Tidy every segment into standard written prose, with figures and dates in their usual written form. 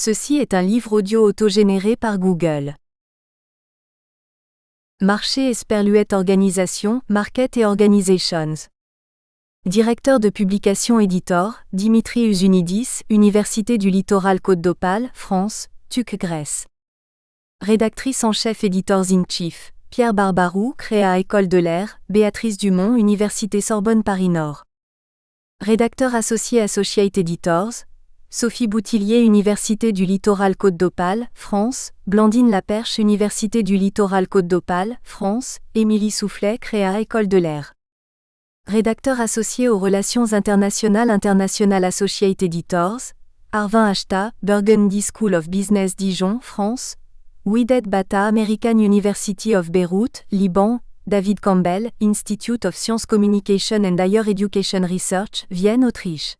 Ceci est un livre audio autogénéré par Google. Marché Esperluette Organisation, Market et Organizations. Directeur de publication Editor, Dimitri Usunidis, Université du Littoral Côte d'Opale, France, TUC Grèce. Rédactrice en chef Editors-in-Chief, Pierre Barbarou, Créa École de l'Air, Béatrice Dumont, Université Sorbonne Paris-Nord. Rédacteur associé Associate Editors, Sophie Boutillier, Université du Littoral Côte d'Opale, France, Blandine Laperche, Université du Littoral Côte d'Opale, France, Émilie Soufflet, Créa École de l'Air. Rédacteur associé aux Relations internationales International Associate Editors, Arvin Achta, Burgundy School of Business Dijon, France, Widet Bata, American University of Beirut, Liban, David Campbell, Institute of Science Communication and Higher Education Research, Vienne, Autriche.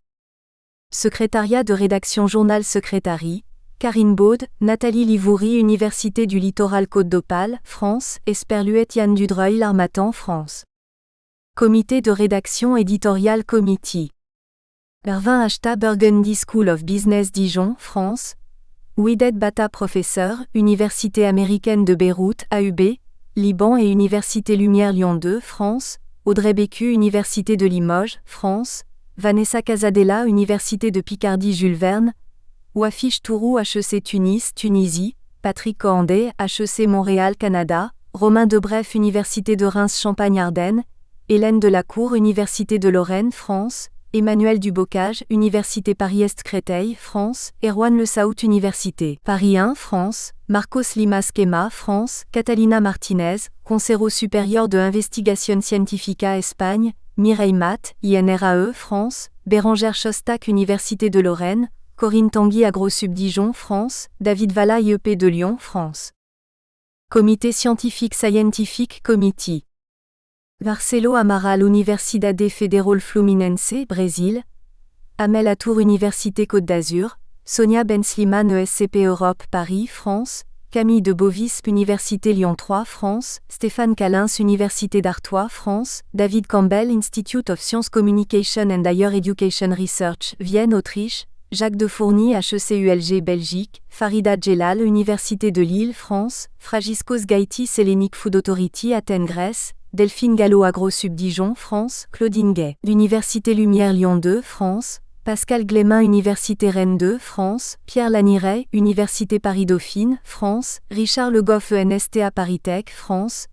Secrétariat de rédaction Journal Secrétari, Karine Baud, Nathalie Livoury, Université du Littoral Côte d'Opale, France, Esperluette Yann Dudreuil, L'Harmattan, France. Comité de rédaction Editorial Committee. Arvin Achta, Burgundy School of Business Dijon, France. Widet Bata, professeur, Université américaine de Beyrouth, AUB, Liban et Université Lumière Lyon 2, France. Audrey Bécu, Université de Limoges, France. Vanessa Casadella, Université de Picardie Jules Verne. Wafiche Tourou, HEC Tunis, Tunisie. Patrick Cohandé, HEC Montréal, Canada. Romain Debref, Université de Reims Champagne-Ardenne. Hélène Delacour, Université de Lorraine, France. Emmanuel Dubocage, Université Paris-Est Créteil, France. Erwan Le Saout, Université Paris 1, France. Marcos Limas Quema, France. Catalina Martinez, Consejo Superior de Investigación Científica, Espagne. Mireille Matt, INRAE, France. Bérangère Chostak, Université de Lorraine. Corinne Tanguy, AgroSub Dijon, France. David Valla, IEP de Lyon, France. Comité scientifique Scientific Committee. Marcelo Amaral, Universidade Federal Fluminense, Brésil. Amel Atour, Université Côte d'Azur. Sonia Bensliman, ESCP Europe, Paris, France. Camille de Bovis, Université Lyon 3, France. Stéphane Calins, Université d'Artois, France. David Campbell, Institute of Science Communication and Higher Education Research, Vienne, Autriche. Jacques de Fourny, HEC-ULG, Belgique. Farida Djellal, Université de Lille, France. Fragiscos Gaitis, Hellenic Food Authority, Athènes, Grèce. Delphine Gallo, AgroSub Dijon, France. Claudine Gay, L'Université Lumière Lyon 2, France. Pascal Glémin, Université Rennes 2, France. Pierre Laniret, Université Paris-Dauphine, France. Richard Le Goff, ENSTA Paris-Tech, France.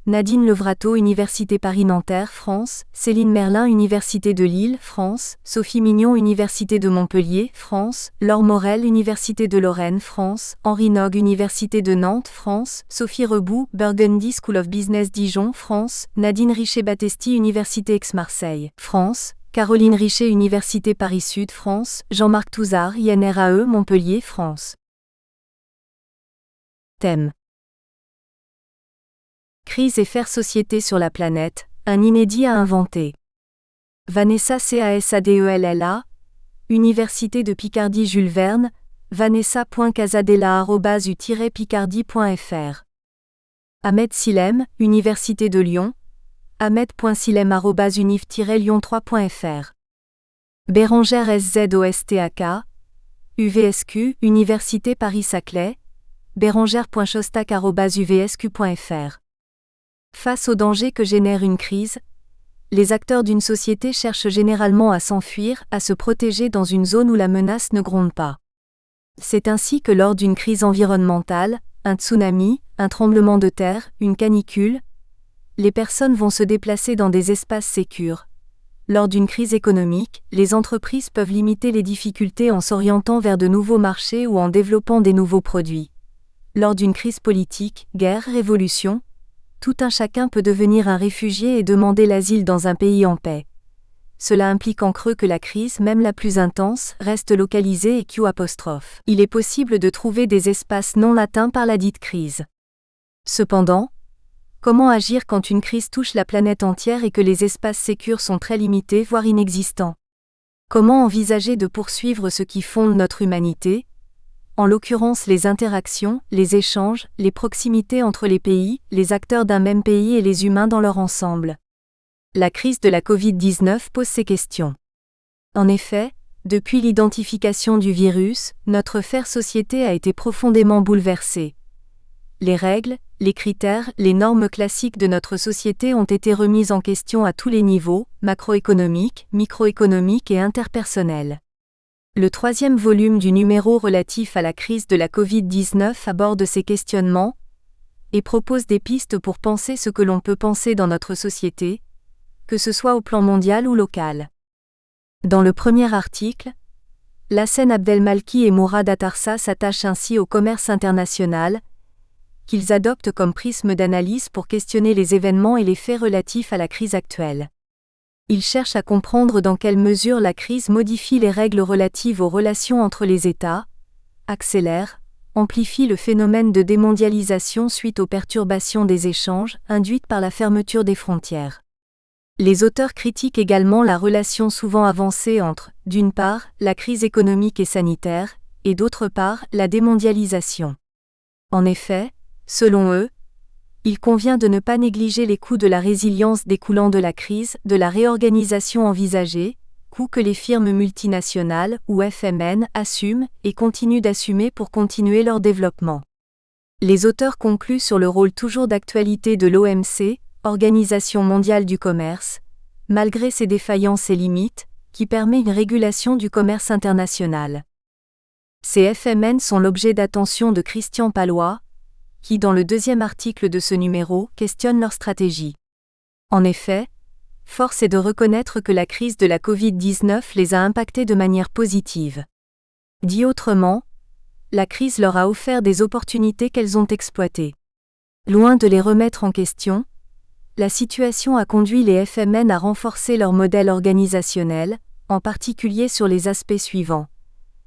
Nadine Levrato, Université Paris-Nanterre, France. Céline Merlin, Université de Lille, France. Sophie Mignon, Université de Montpellier, France. Laure Morel, Université de Lorraine, France. Henri Nog, Université de Nantes, France. Sophie Rebout, Burgundy School of Business Dijon, France. Nadine Richer-Battesti, Université Aix-Marseille, France. Caroline Richer, Université Paris-Sud, France. Jean-Marc Touzard, INRAE, Montpellier, France. Thème. Crise et faire société sur la planète, un inédit à inventer. Vanessa Casadella, Université de Picardie Jules Verne, vanessa.casadella@u-picardie.fr. Ahmed Silem, Université de Lyon, ahmed.silem@univ-lyon3.fr. Bérangère SZOSTAK, UVSQ, Université Paris-Saclay, bérangère.chostak@uvsq.fr. Face au danger que génère une crise, les acteurs d'une société cherchent généralement à s'enfuir, à se protéger dans une zone où la menace ne gronde pas. C'est ainsi que lors d'une crise environnementale, un tsunami, un tremblement de terre, une canicule, les personnes vont se déplacer dans des espaces sécurs. Lors d'une crise économique, les entreprises peuvent limiter les difficultés en s'orientant vers de nouveaux marchés ou en développant des nouveaux produits. Lors d'une crise politique, guerre, révolution, tout un chacun peut devenir un réfugié et demander l'asile dans un pays en paix. Cela implique en creux que la crise, même la plus intense, reste localisée et Q'. Il est possible de trouver des espaces non atteints par la dite crise. Cependant, comment agir quand une crise touche la planète entière et que les espaces sécurs sont très limités, voire inexistants? Comment envisager de poursuivre ce qui fonde notre humanité? En l'occurrence les interactions, les échanges, les proximités entre les pays, les acteurs d'un même pays et les humains dans leur ensemble. La crise de la Covid-19 pose ces questions. En effet, depuis l'identification du virus, notre société a été profondément bouleversée. Les règles, les critères, les normes classiques de notre société ont été remises en question à tous les niveaux, macroéconomiques, microéconomiques et interpersonnels. Le 3e volume du numéro relatif à la crise de la Covid-19 aborde ces questionnements et propose des pistes pour penser ce que l'on peut penser dans notre société, que ce soit au plan mondial ou local. Dans le premier article, Lassen Abdelmalki et Mourad Atarsa s'attachent ainsi au commerce international, qu'ils adoptent comme prisme d'analyse pour questionner les événements et les faits relatifs à la crise actuelle. Ils cherchent à comprendre dans quelle mesure la crise modifie les règles relatives aux relations entre les États, accélère, amplifie le phénomène de démondialisation suite aux perturbations des échanges induites par la fermeture des frontières. Les auteurs critiquent également la relation souvent avancée entre, d'une part, la crise économique et sanitaire, et d'autre part, la démondialisation. En effet, selon eux, il convient de ne pas négliger les coûts de la résilience découlant de la crise, de la réorganisation envisagée, coûts que les firmes multinationales, ou FMN, assument et continuent d'assumer pour continuer leur développement. Les auteurs concluent sur le rôle toujours d'actualité de l'OMC, Organisation mondiale du commerce, malgré ses défaillances et limites, qui permet une régulation du commerce international. Ces FMN sont l'objet d'attention de Christian Palois, qui dans le 2e article de ce numéro questionne leur stratégie. En effet, force est de reconnaître que la crise de la Covid-19 les a impactés de manière positive. Dit autrement, la crise leur a offert des opportunités qu'elles ont exploitées. Loin de les remettre en question, la situation a conduit les FMN à renforcer leur modèle organisationnel, en particulier sur les aspects suivants.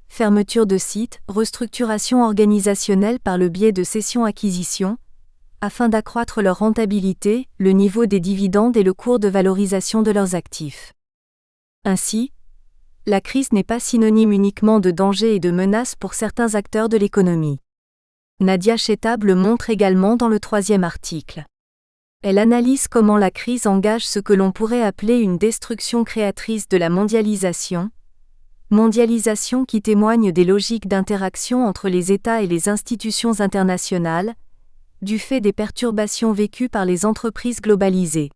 Fermeture de sites, restructuration organisationnelle par le biais de cessions-acquisitions, afin d'accroître leur rentabilité, le niveau des dividendes et le cours de valorisation de leurs actifs. Ainsi, la crise n'est pas synonyme uniquement de danger et de menaces pour certains acteurs de l'économie. Nadia Chetab le montre également dans le 3e article. Elle analyse comment la crise engage ce que l'on pourrait appeler une destruction créatrice de la mondialisation qui témoigne des logiques d'interaction entre les États et les institutions internationales, du fait des perturbations vécues par les entreprises globalisées.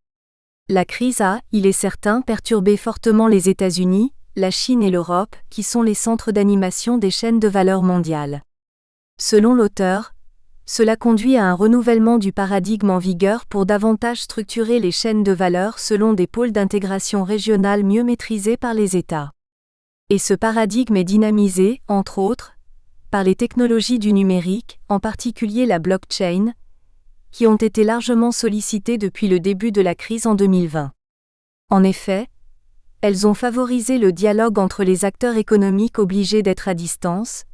La crise a, il est certain, perturbé fortement les États-Unis, la Chine et l'Europe, qui sont les centres d'animation des chaînes de valeur mondiales. Selon l'auteur, cela conduit à un renouvellement du paradigme en vigueur pour davantage structurer les chaînes de valeur selon des pôles d'intégration régionale mieux maîtrisés par les États. Et ce paradigme est dynamisé, entre autres, par les technologies du numérique, en particulier la blockchain, qui ont été largement sollicitées depuis le début de la crise en 2020. En effet, elles ont favorisé le dialogue entre les acteurs économiques obligés d'être à distance,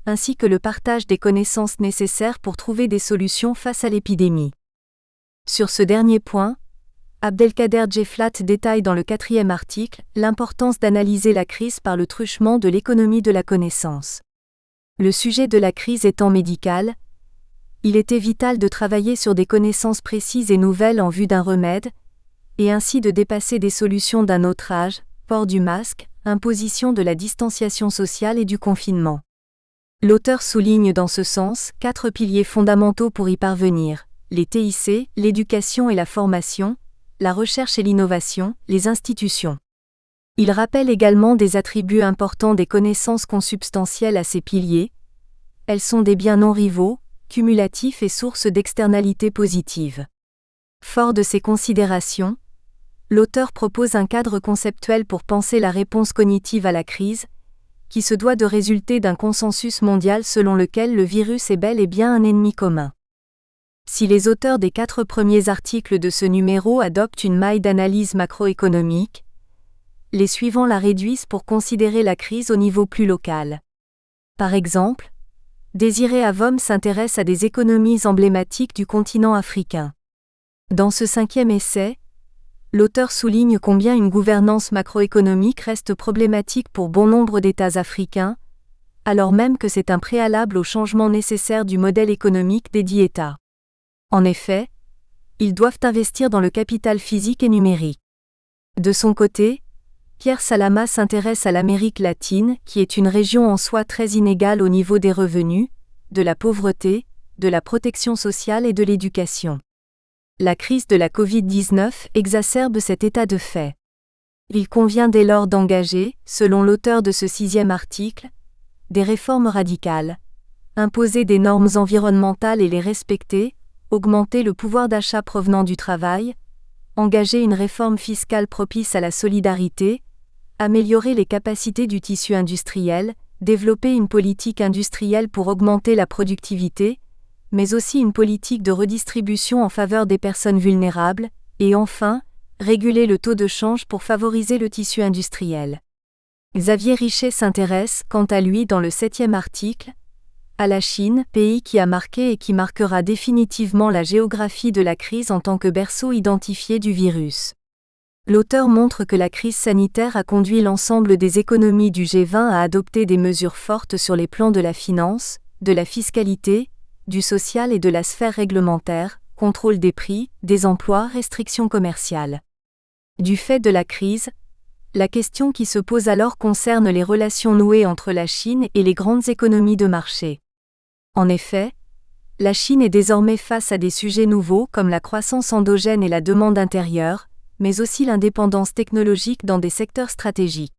ainsi que le partage des connaissances nécessaires pour trouver des solutions face à l'épidémie. Sur ce dernier point, Abdelkader Djeflat détaille dans le 4e article l'importance d'analyser la crise par le truchement de l'économie de la connaissance. Le sujet de la crise étant médical, il était vital de travailler sur des connaissances précises et nouvelles en vue d'un remède, et ainsi de dépasser des solutions d'un autre âge, port du masque, imposition de la distanciation sociale et du confinement. L'auteur souligne dans ce sens 4 piliers fondamentaux pour y parvenir: les TIC, l'éducation et la formation, la recherche et l'innovation, les institutions. Il rappelle également des attributs importants des connaissances consubstantielles à ces piliers. Elles sont des biens non rivaux, cumulatifs et sources d'externalités positives. Fort de ces considérations, l'auteur propose un cadre conceptuel pour penser la réponse cognitive à la crise, qui se doit de résulter d'un consensus mondial selon lequel le virus est bel et bien un ennemi commun. Si les auteurs des 4 premiers articles de ce numéro adoptent une maille d'analyse macroéconomique, les suivants la réduisent pour considérer la crise au niveau plus local. Par exemple, Désiré Avom s'intéresse à des économies emblématiques du continent africain. Dans ce 5e essai, l'auteur souligne combien une gouvernance macroéconomique reste problématique pour bon nombre d'États africains, alors même que c'est un préalable au changement nécessaire du modèle économique des dits États. En effet, ils doivent investir dans le capital physique et numérique. De son côté, Pierre Salama s'intéresse à l'Amérique latine, qui est une région en soi très inégale au niveau des revenus, de la pauvreté, de la protection sociale et de l'éducation. La crise de la Covid-19 exacerbe cet état de fait. Il convient dès lors d'engager, selon l'auteur de ce 6e article, des réformes radicales, imposer des normes environnementales et les respecter, augmenter le pouvoir d'achat provenant du travail, engager une réforme fiscale propice à la solidarité, améliorer les capacités du tissu industriel, développer une politique industrielle pour augmenter la productivité, mais aussi une politique de redistribution en faveur des personnes vulnérables, et enfin, réguler le taux de change pour favoriser le tissu industriel. Xavier Richet s'intéresse, quant à lui dans le 7e article, à la Chine, pays qui a marqué et qui marquera définitivement la géographie de la crise en tant que berceau identifié du virus. L'auteur montre que la crise sanitaire a conduit l'ensemble des économies du G20 à adopter des mesures fortes sur les plans de la finance, de la fiscalité, du social et de la sphère réglementaire, contrôle des prix, des emplois, restrictions commerciales. Du fait de la crise, la question qui se pose alors concerne les relations nouées entre la Chine et les grandes économies de marché. En effet, la Chine est désormais face à des sujets nouveaux comme la croissance endogène et la demande intérieure, mais aussi l'indépendance technologique dans des secteurs stratégiques.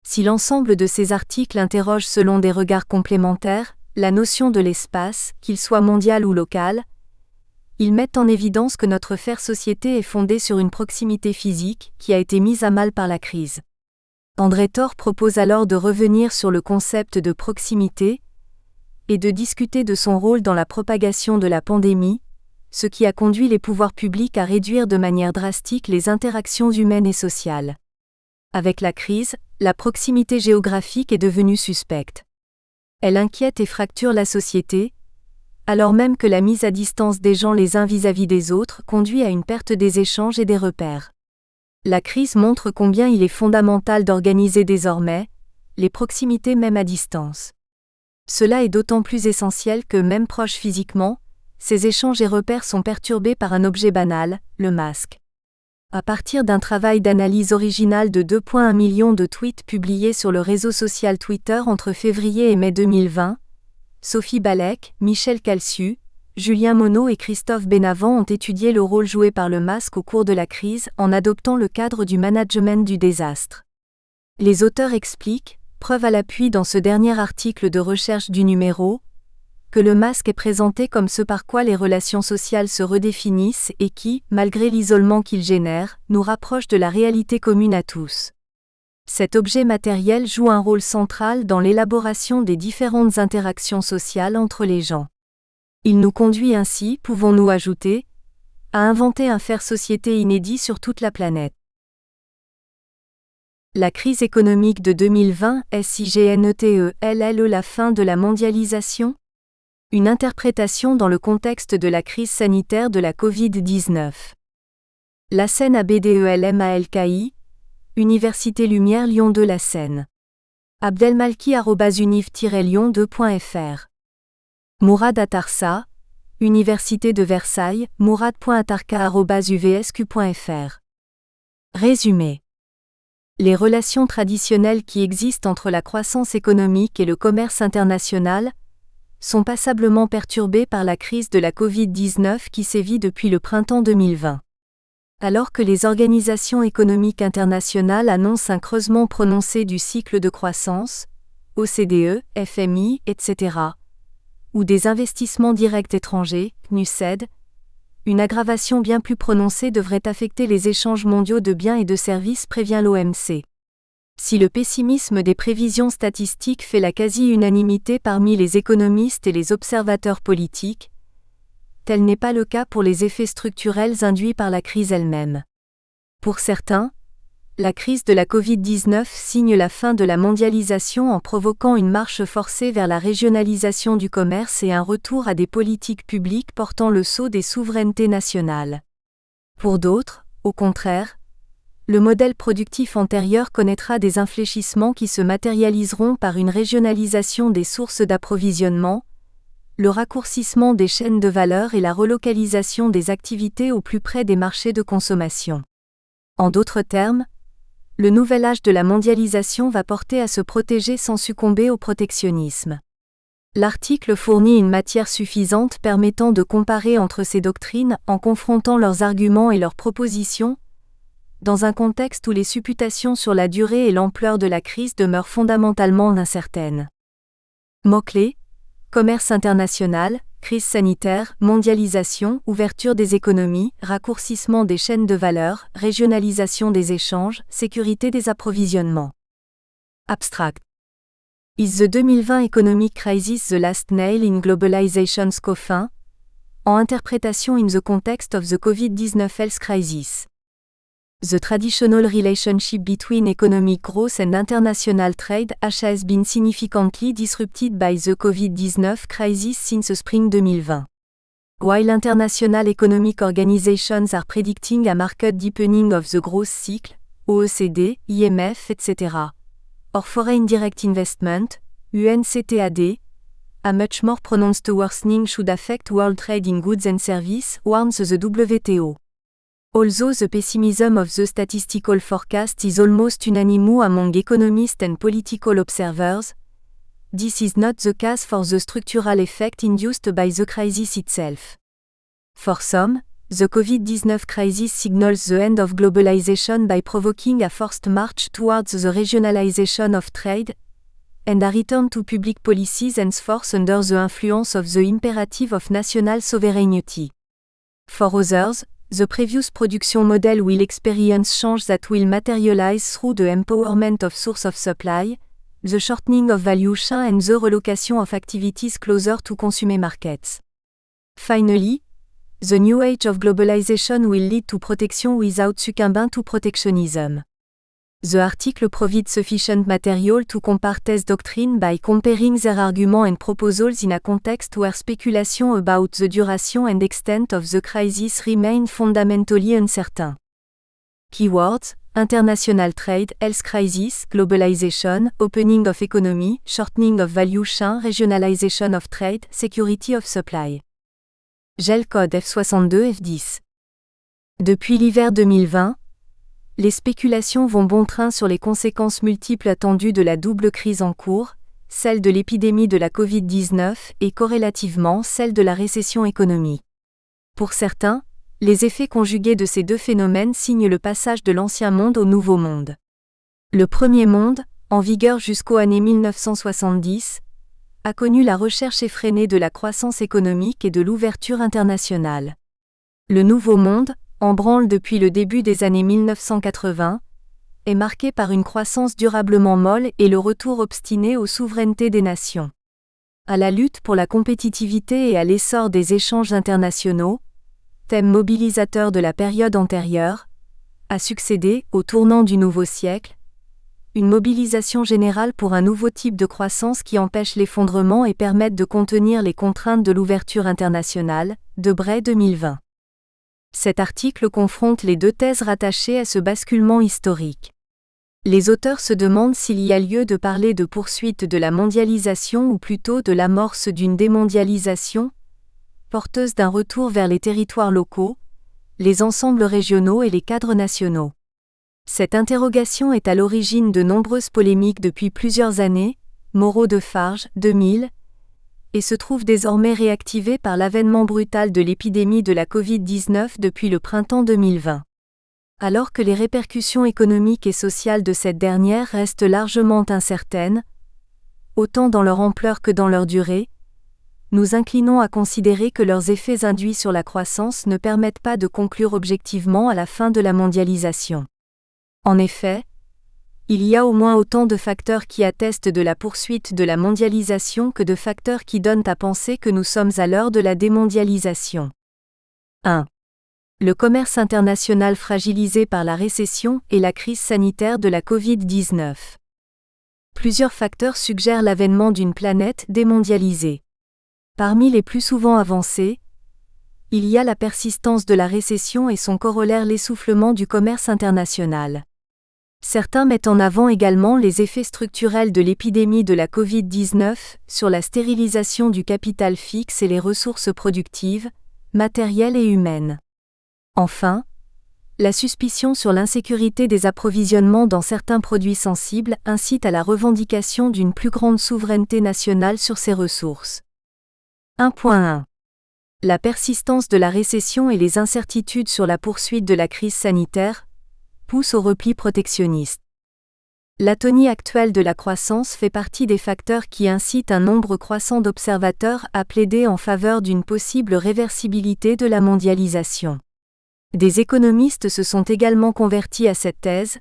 Si l'ensemble de ces articles interroge selon des regards complémentaires, la notion de l'espace, qu'il soit mondial ou local, ils mettent en évidence que notre faire-société est fondée sur une proximité physique qui a été mise à mal par la crise. André Thor propose alors de revenir sur le concept de proximité et de discuter de son rôle dans la propagation de la pandémie, ce qui a conduit les pouvoirs publics à réduire de manière drastique les interactions humaines et sociales. Avec la crise, la proximité géographique est devenue suspecte. Elle inquiète et fracture la société, alors même que la mise à distance des gens les uns vis-à-vis des autres conduit à une perte des échanges et des repères. La crise montre combien il est fondamental d'organiser désormais les proximités même à distance. Cela est d'autant plus essentiel que, même proches physiquement, ces échanges et repères sont perturbés par un objet banal, le masque. À partir d'un travail d'analyse original de 2,1 millions de tweets publiés sur le réseau social Twitter entre février et mai 2020, Sophie Balek, Michel Calciu, Julien Monod et Christophe Benavent ont étudié le rôle joué par le masque au cours de la crise en adoptant le cadre du management du désastre. Les auteurs expliquent, preuve à l'appui dans ce dernier article de recherche du numéro, que le masque est présenté comme ce par quoi les relations sociales se redéfinissent et qui, malgré l'isolement qu'il génère, nous rapproche de la réalité commune à tous. Cet objet matériel joue un rôle central dans l'élaboration des différentes interactions sociales entre les gens. Il nous conduit ainsi, pouvons-nous ajouter, à inventer un faire-société inédit sur toute la planète. La crise économique de 2020, SIGNETE-LLE, la fin de la mondialisation ? Une interprétation dans le contexte de la crise sanitaire de la Covid-19. La Seine ABDELMALKI, Université Lumière Lyon 2 La Seine. Abdelmalki@univ-lyon2.fr. Mourad Atarsa, Université de Versailles, mourad.atarka@uvsq.fr. Résumé. Les relations traditionnelles qui existent entre la croissance économique et le commerce international sont passablement perturbées par la crise de la Covid-19 qui sévit depuis le printemps 2020. Alors que les organisations économiques internationales annoncent un creusement prononcé du cycle de croissance, OCDE, FMI, etc., ou des investissements directs étrangers, CNUSED, une aggravation bien plus prononcée devrait affecter les échanges mondiaux de biens et de services, prévient l'OMC. Si le pessimisme des prévisions statistiques fait la quasi-unanimité parmi les économistes et les observateurs politiques, tel n'est pas le cas pour les effets structurels induits par la crise elle-même. Pour certains, la crise de la Covid-19 signe la fin de la mondialisation en provoquant une marche forcée vers la régionalisation du commerce et un retour à des politiques publiques portant le sceau des souverainetés nationales. Pour d'autres, au contraire, le modèle productif antérieur connaîtra des infléchissements qui se matérialiseront par une régionalisation des sources d'approvisionnement, le raccourcissement des chaînes de valeur et la relocalisation des activités au plus près des marchés de consommation. En d'autres termes, le nouvel âge de la mondialisation va porter à se protéger sans succomber au protectionnisme. L'article fournit une matière suffisante permettant de comparer entre ces doctrines en confrontant leurs arguments et leurs propositions, dans un contexte où les supputations sur la durée et l'ampleur de la crise demeurent fondamentalement incertaines. Mots-clés: commerce international, crise sanitaire, mondialisation, ouverture des économies, raccourcissement des chaînes de valeur, régionalisation des échanges, sécurité des approvisionnements. Abstract. Is the 2020 economic crisis the last nail in globalization's coffin? En interprétation in the context of the COVID-19 health crisis. The traditional relationship between economic growth and international trade has been significantly disrupted by the COVID-19 crisis since spring 2020. While international economic organizations are predicting a marked deepening of the growth cycle, OECD, IMF, etc., or foreign direct investment, UNCTAD, a much more pronounced worsening should affect world trade in goods and services, warns the WTO. Although the pessimism of the statistical forecast is almost unanimous among economists and political observers, this is not the case for the structural effect induced by the crisis itself. For some, the COVID-19 crisis signals the end of globalization by provoking a forced march towards the regionalization of trade, and a return to public policies henceforth under the influence of the imperative of national sovereignty. For others, the previous production model will experience change that will materialize through the empowerment of source of supply, the shortening of value chain and the relocation of activities closer to consumer markets. Finally, the new age of globalization will lead to protection without succumbing to protectionism. The article provides sufficient material to compare these doctrines by comparing their arguments and proposals in a context where speculation about the duration and extent of the crisis remain fundamentally uncertain. Keywords: international trade, health crisis, globalization, opening of economy, shortening of value chain, regionalization of trade, security of supply. GEL code F62 F10. Depuis l'hiver 2020, les spéculations vont bon train sur les conséquences multiples attendues de la double crise en cours, celle de l'épidémie de la Covid-19 et corrélativement celle de la récession économique. Pour certains, les effets conjugués de ces deux phénomènes signent le passage de l'ancien monde au nouveau monde. Le premier monde, en vigueur jusqu'aux années 1970, a connu la recherche effrénée de la croissance économique et de l'ouverture internationale. Le nouveau monde, en branle depuis le début des années 1980, est marqué par une croissance durablement molle et le retour obstiné aux souverainetés des nations. À la lutte pour la compétitivité et à l'essor des échanges internationaux, thème mobilisateur de la période antérieure, a succédé, au tournant du nouveau siècle, une mobilisation générale pour un nouveau type de croissance qui empêche l'effondrement et permette de contenir les contraintes de l'ouverture internationale, de Bray 2020. Cet article confronte les deux thèses rattachées à ce basculement historique. Les auteurs se demandent s'il y a lieu de parler de poursuite de la mondialisation ou plutôt de l'amorce d'une démondialisation, porteuse d'un retour vers les territoires locaux, les ensembles régionaux et les cadres nationaux. Cette interrogation est à l'origine de nombreuses polémiques depuis plusieurs années, Moreau-Defarge, 2000, et se trouve désormais réactivée par l'avènement brutal de l'épidémie de la Covid-19 depuis le printemps 2020. Alors que les répercussions économiques et sociales de cette dernière restent largement incertaines, autant dans leur ampleur que dans leur durée, nous inclinons à considérer que leurs effets induits sur la croissance ne permettent pas de conclure objectivement à la fin de la mondialisation. En effet, il y a au moins autant de facteurs qui attestent de la poursuite de la mondialisation que de facteurs qui donnent à penser que nous sommes à l'heure de la démondialisation. 1. Le commerce international fragilisé par la récession et la crise sanitaire de la Covid-19. Plusieurs facteurs suggèrent l'avènement d'une planète démondialisée. Parmi les plus souvent avancés, il y a la persistance de la récession et son corollaire l'essoufflement du commerce international. Certains mettent en avant également les effets structurels de l'épidémie de la Covid-19 sur la stérilisation du capital fixe et les ressources productives, matérielles et humaines. Enfin, La suspicion sur l'insécurité des approvisionnements dans certains produits sensibles incite à la revendication d'une plus grande souveraineté nationale sur ces ressources. 1.1. La persistance de la récession et les incertitudes sur la poursuite de la crise sanitaire poussent au repli protectionniste. L'atonie actuelle de la croissance fait partie des facteurs qui incitent un nombre croissant d'observateurs à plaider en faveur d'une possible réversibilité de la mondialisation. Des économistes se sont également convertis à cette thèse,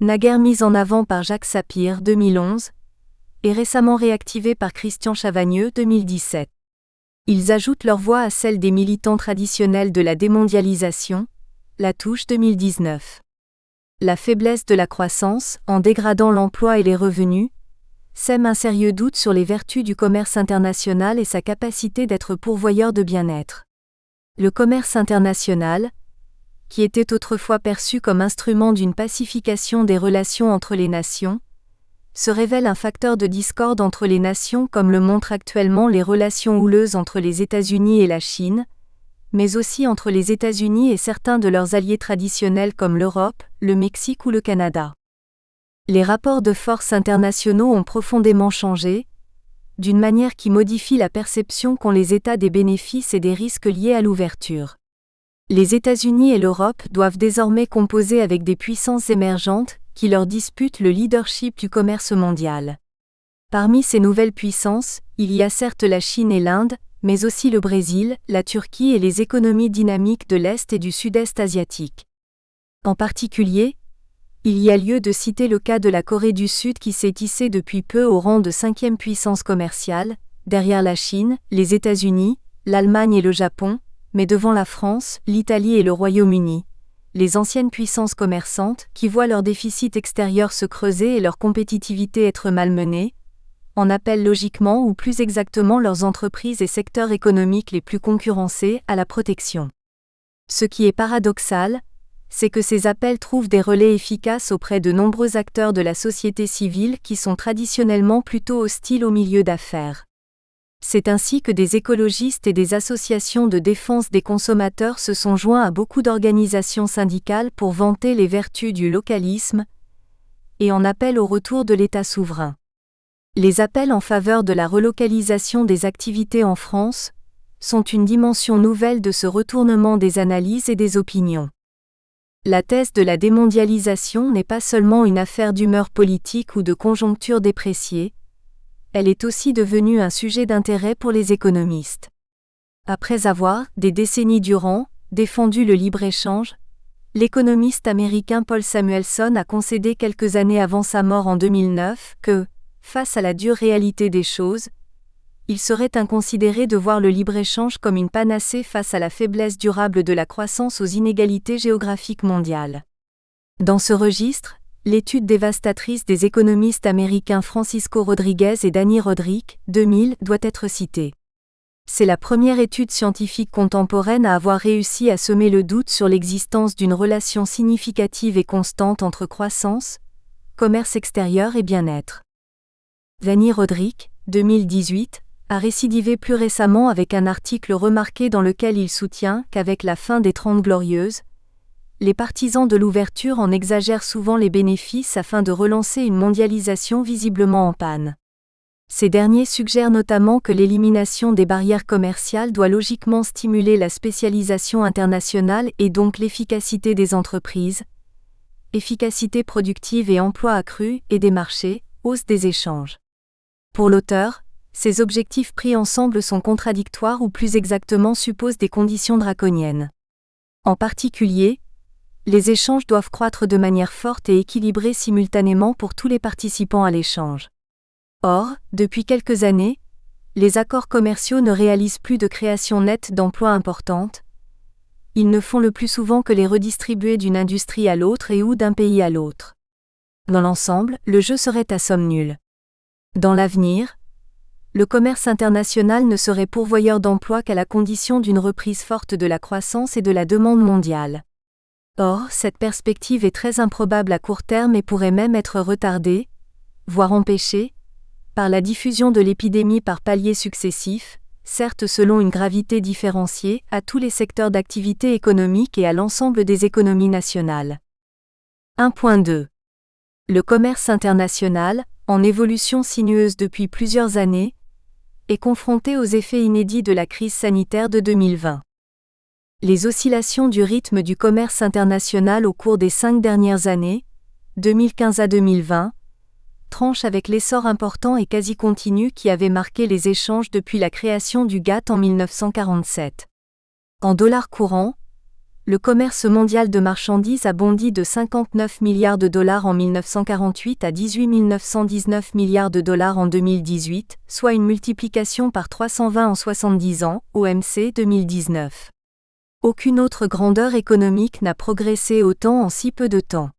naguère mise en avant par Jacques Sapir 2011 et récemment réactivée par Christian Chavagneux 2017. Ils ajoutent leur voix à celle des militants traditionnels de la démondialisation, Latouche 2019. La faiblesse de la croissance, en dégradant l'emploi et les revenus, sème un sérieux doute sur les vertus du commerce international et sa capacité d'être pourvoyeur de bien-être. Le commerce international, qui était autrefois perçu comme instrument d'une pacification des relations entre les nations, se révèle un facteur de discorde entre les nations comme le montrent actuellement les relations houleuses entre les États-Unis et la Chine, mais aussi entre les États-Unis et certains de leurs alliés traditionnels comme l'Europe, le Mexique ou le Canada. Les rapports de force internationaux ont profondément changé, d'une manière qui modifie la perception qu'ont les États des bénéfices et des risques liés à l'ouverture. Les États-Unis et l'Europe doivent désormais composer avec des puissances émergentes qui leur disputent le leadership du commerce mondial. Parmi ces nouvelles puissances, il y a certes la Chine et l'Inde, mais aussi le Brésil, la Turquie et les économies dynamiques de l'Est et du Sud-Est asiatique. En particulier, il y a lieu de citer le cas de la Corée du Sud qui s'est hissée depuis peu au rang de 5e puissance commerciale, derrière la Chine, les États-Unis, l'Allemagne et le Japon, mais devant la France, l'Italie et le Royaume-Uni, les anciennes puissances commerçantes qui voient leur déficit extérieur se creuser et leur compétitivité être malmenée, en appellent logiquement ou plus exactement leurs entreprises et secteurs économiques les plus concurrencés à la protection. Ce qui est paradoxal, c'est que ces appels trouvent des relais efficaces auprès de nombreux acteurs de la société civile qui sont traditionnellement plutôt hostiles au milieu d'affaires. C'est ainsi que des écologistes et des associations de défense des consommateurs se sont joints à beaucoup d'organisations syndicales pour vanter les vertus du localisme et en appellent au retour de l'État souverain. Les appels en faveur de la relocalisation des activités en France sont une dimension nouvelle de ce retournement des analyses et des opinions. La thèse de la démondialisation n'est pas seulement une affaire d'humeur politique ou de conjoncture dépréciée, elle est aussi devenue un sujet d'intérêt pour les économistes. Après avoir, des décennies durant, défendu le libre-échange, l'économiste américain Paul Samuelson a concédé quelques années avant sa mort en 2009 que, face à la dure réalité des choses, il serait inconsidéré de voir le libre-échange comme une panacée face à la faiblesse durable de la croissance aux inégalités géographiques mondiales. Dans ce registre, l'étude dévastatrice des économistes américains Francisco Rodriguez et Danny Rodrik, 2000, doit être citée. C'est la première étude scientifique contemporaine à avoir réussi à semer le doute sur l'existence d'une relation significative et constante entre croissance, commerce extérieur et bien-être. Danny Rodrik, 2018, a récidivé plus récemment avec un article remarqué dans lequel il soutient qu'avec la fin des 30 Glorieuses, les partisans de l'ouverture en exagèrent souvent les bénéfices afin de relancer une mondialisation visiblement en panne. Ces derniers suggèrent notamment que l'élimination des barrières commerciales doit logiquement stimuler la spécialisation internationale et donc l'efficacité des entreprises, efficacité productive et emploi accru et des marchés, hausse des échanges. Pour l'auteur, ces objectifs pris ensemble sont contradictoires ou plus exactement supposent des conditions draconiennes. En particulier, les échanges doivent croître de manière forte et équilibrée simultanément pour tous les participants à l'échange. Or, depuis quelques années, les accords commerciaux ne réalisent plus de création nette d'emplois importante. Ils ne font le plus souvent que les redistribuer d'une industrie à l'autre et ou d'un pays à l'autre. Dans l'ensemble, le jeu serait à somme nulle. Dans l'avenir, le commerce international ne serait pourvoyeur d'emplois qu'à la condition d'une reprise forte de la croissance et de la demande mondiale. Or, cette perspective est très improbable à court terme et pourrait même être retardée, voire empêchée, par la diffusion de l'épidémie par paliers successifs, certes selon une gravité différenciée, à tous les secteurs d'activité économique et à l'ensemble des économies nationales. 1.2. Le commerce international, en évolution sinueuse depuis plusieurs années, est confronté aux effets inédits de la crise sanitaire de 2020. Les oscillations du rythme du commerce international au cours des 5 dernières années, 2015 à 2020, tranchent avec l'essor important et quasi continu qui avait marqué les échanges depuis la création du GATT en 1947. En dollars courants, le commerce mondial de marchandises a bondi de 59 milliards de dollars en 1948 à 18 919 milliards de dollars en 2018, soit une multiplication par 320 en 70 ans, OMC 2019. Aucune autre grandeur économique n'a progressé autant en si peu de temps.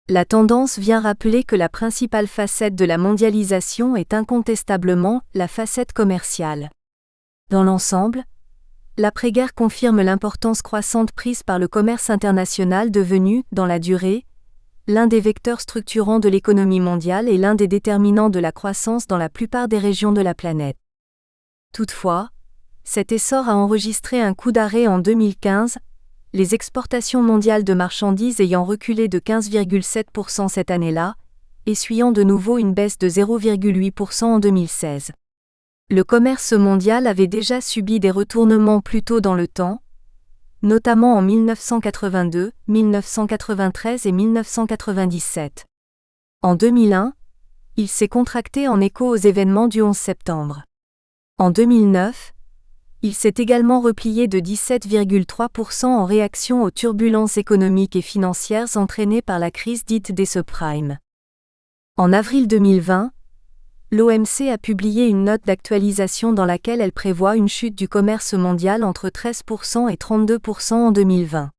La tendance vient rappeler que la principale facette de la mondialisation est incontestablement la facette commerciale. Dans l'ensemble, l'après-guerre confirme l'importance croissante prise par le commerce international devenu, dans la durée, l'un des vecteurs structurants de l'économie mondiale et l'un des déterminants de la croissance dans la plupart des régions de la planète. Toutefois, cet essor a enregistré un coup d'arrêt en 2015, les exportations mondiales de marchandises ayant reculé de 15,7% cette année-là, essuyant de nouveau une baisse de 0,8% en 2016. Le commerce mondial avait déjà subi des retournements plus tôt dans le temps, notamment en 1982, 1993 et 1997. En 2001, il s'est contracté en écho aux événements du 11 septembre. En 2009, il s'est également replié de 17,3% en réaction aux turbulences économiques et financières entraînées par la crise dite des subprimes. En avril 2020, l'OMC a publié une note d'actualisation dans laquelle elle prévoit une chute du commerce mondial entre 13% et 32% en 2020.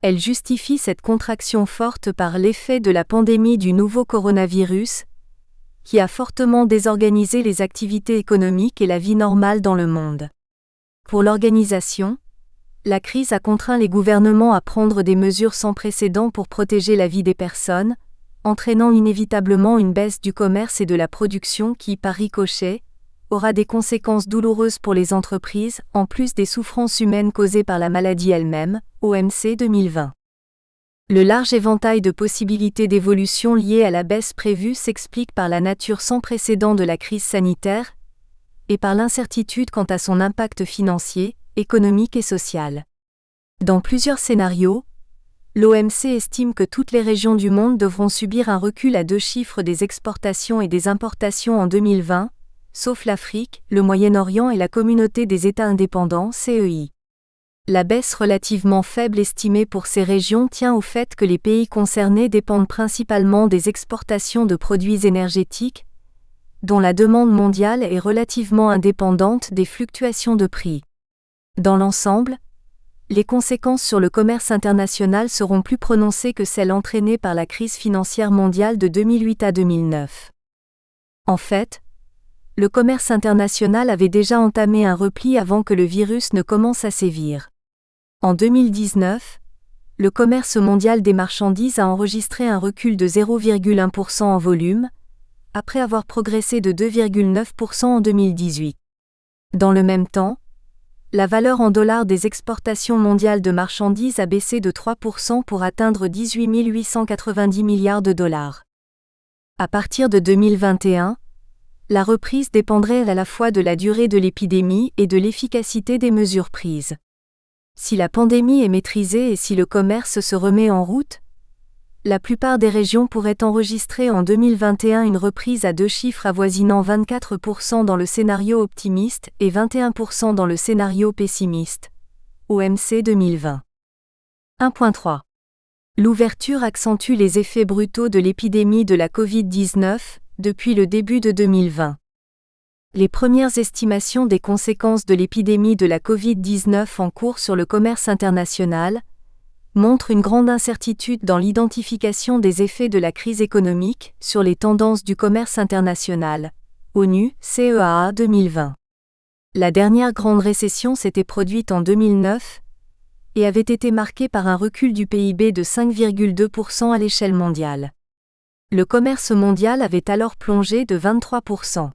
Elle justifie cette contraction forte par l'effet de la pandémie du nouveau coronavirus, qui a fortement désorganisé les activités économiques et la vie normale dans le monde. Pour l'organisation, la crise a contraint les gouvernements à prendre des mesures sans précédent pour protéger la vie des personnes, entraînant inévitablement une baisse du commerce et de la production qui, par ricochet, aura des conséquences douloureuses pour les entreprises, en plus des souffrances humaines causées par la maladie elle-même, OMC 2020. Le large éventail de possibilités d'évolution liées à la baisse prévue s'explique par la nature sans précédent de la crise sanitaire, et par l'incertitude quant à son impact financier, économique et social. Dans plusieurs scénarios, l'OMC estime que toutes les régions du monde devront subir un recul à 2 chiffres des exportations et des importations en 2020, sauf l'Afrique, le Moyen-Orient et la Communauté des États indépendants, CEI. La baisse relativement faible estimée pour ces régions tient au fait que les pays concernés dépendent principalement des exportations de produits énergétiques, dont la demande mondiale est relativement indépendante des fluctuations de prix. Dans l'ensemble, les conséquences sur le commerce international seront plus prononcées que celles entraînées par la crise financière mondiale de 2008 à 2009. En fait, le commerce international avait déjà entamé un repli avant que le virus ne commence à sévir. En 2019, le commerce mondial des marchandises a enregistré un recul de 0,1% en volume, après avoir progressé de 2,9% en 2018. Dans le même temps, la valeur en dollars des exportations mondiales de marchandises a baissé de 3% pour atteindre 18 890 milliards de dollars. À partir de 2021, la reprise dépendrait à la fois de la durée de l'épidémie et de l'efficacité des mesures prises. Si la pandémie est maîtrisée et si le commerce se remet en route, la plupart des régions pourraient enregistrer en 2021 une reprise à 2 chiffres avoisinant 24% dans le scénario optimiste et 21% dans le scénario pessimiste. OMC 2020. 1.3. L'ouverture accentue les effets brutaux de l'épidémie de la Covid-19 depuis le début de 2020. Les premières estimations des conséquences de l'épidémie de la Covid-19 en cours sur le commerce international montrent une grande incertitude dans l'identification des effets de la crise économique sur les tendances du commerce international. ONU, CEAA 2020. La dernière grande récession s'était produite en 2009 et avait été marquée par un recul du PIB de 5,2% à l'échelle mondiale. Le commerce mondial avait alors plongé de 23%.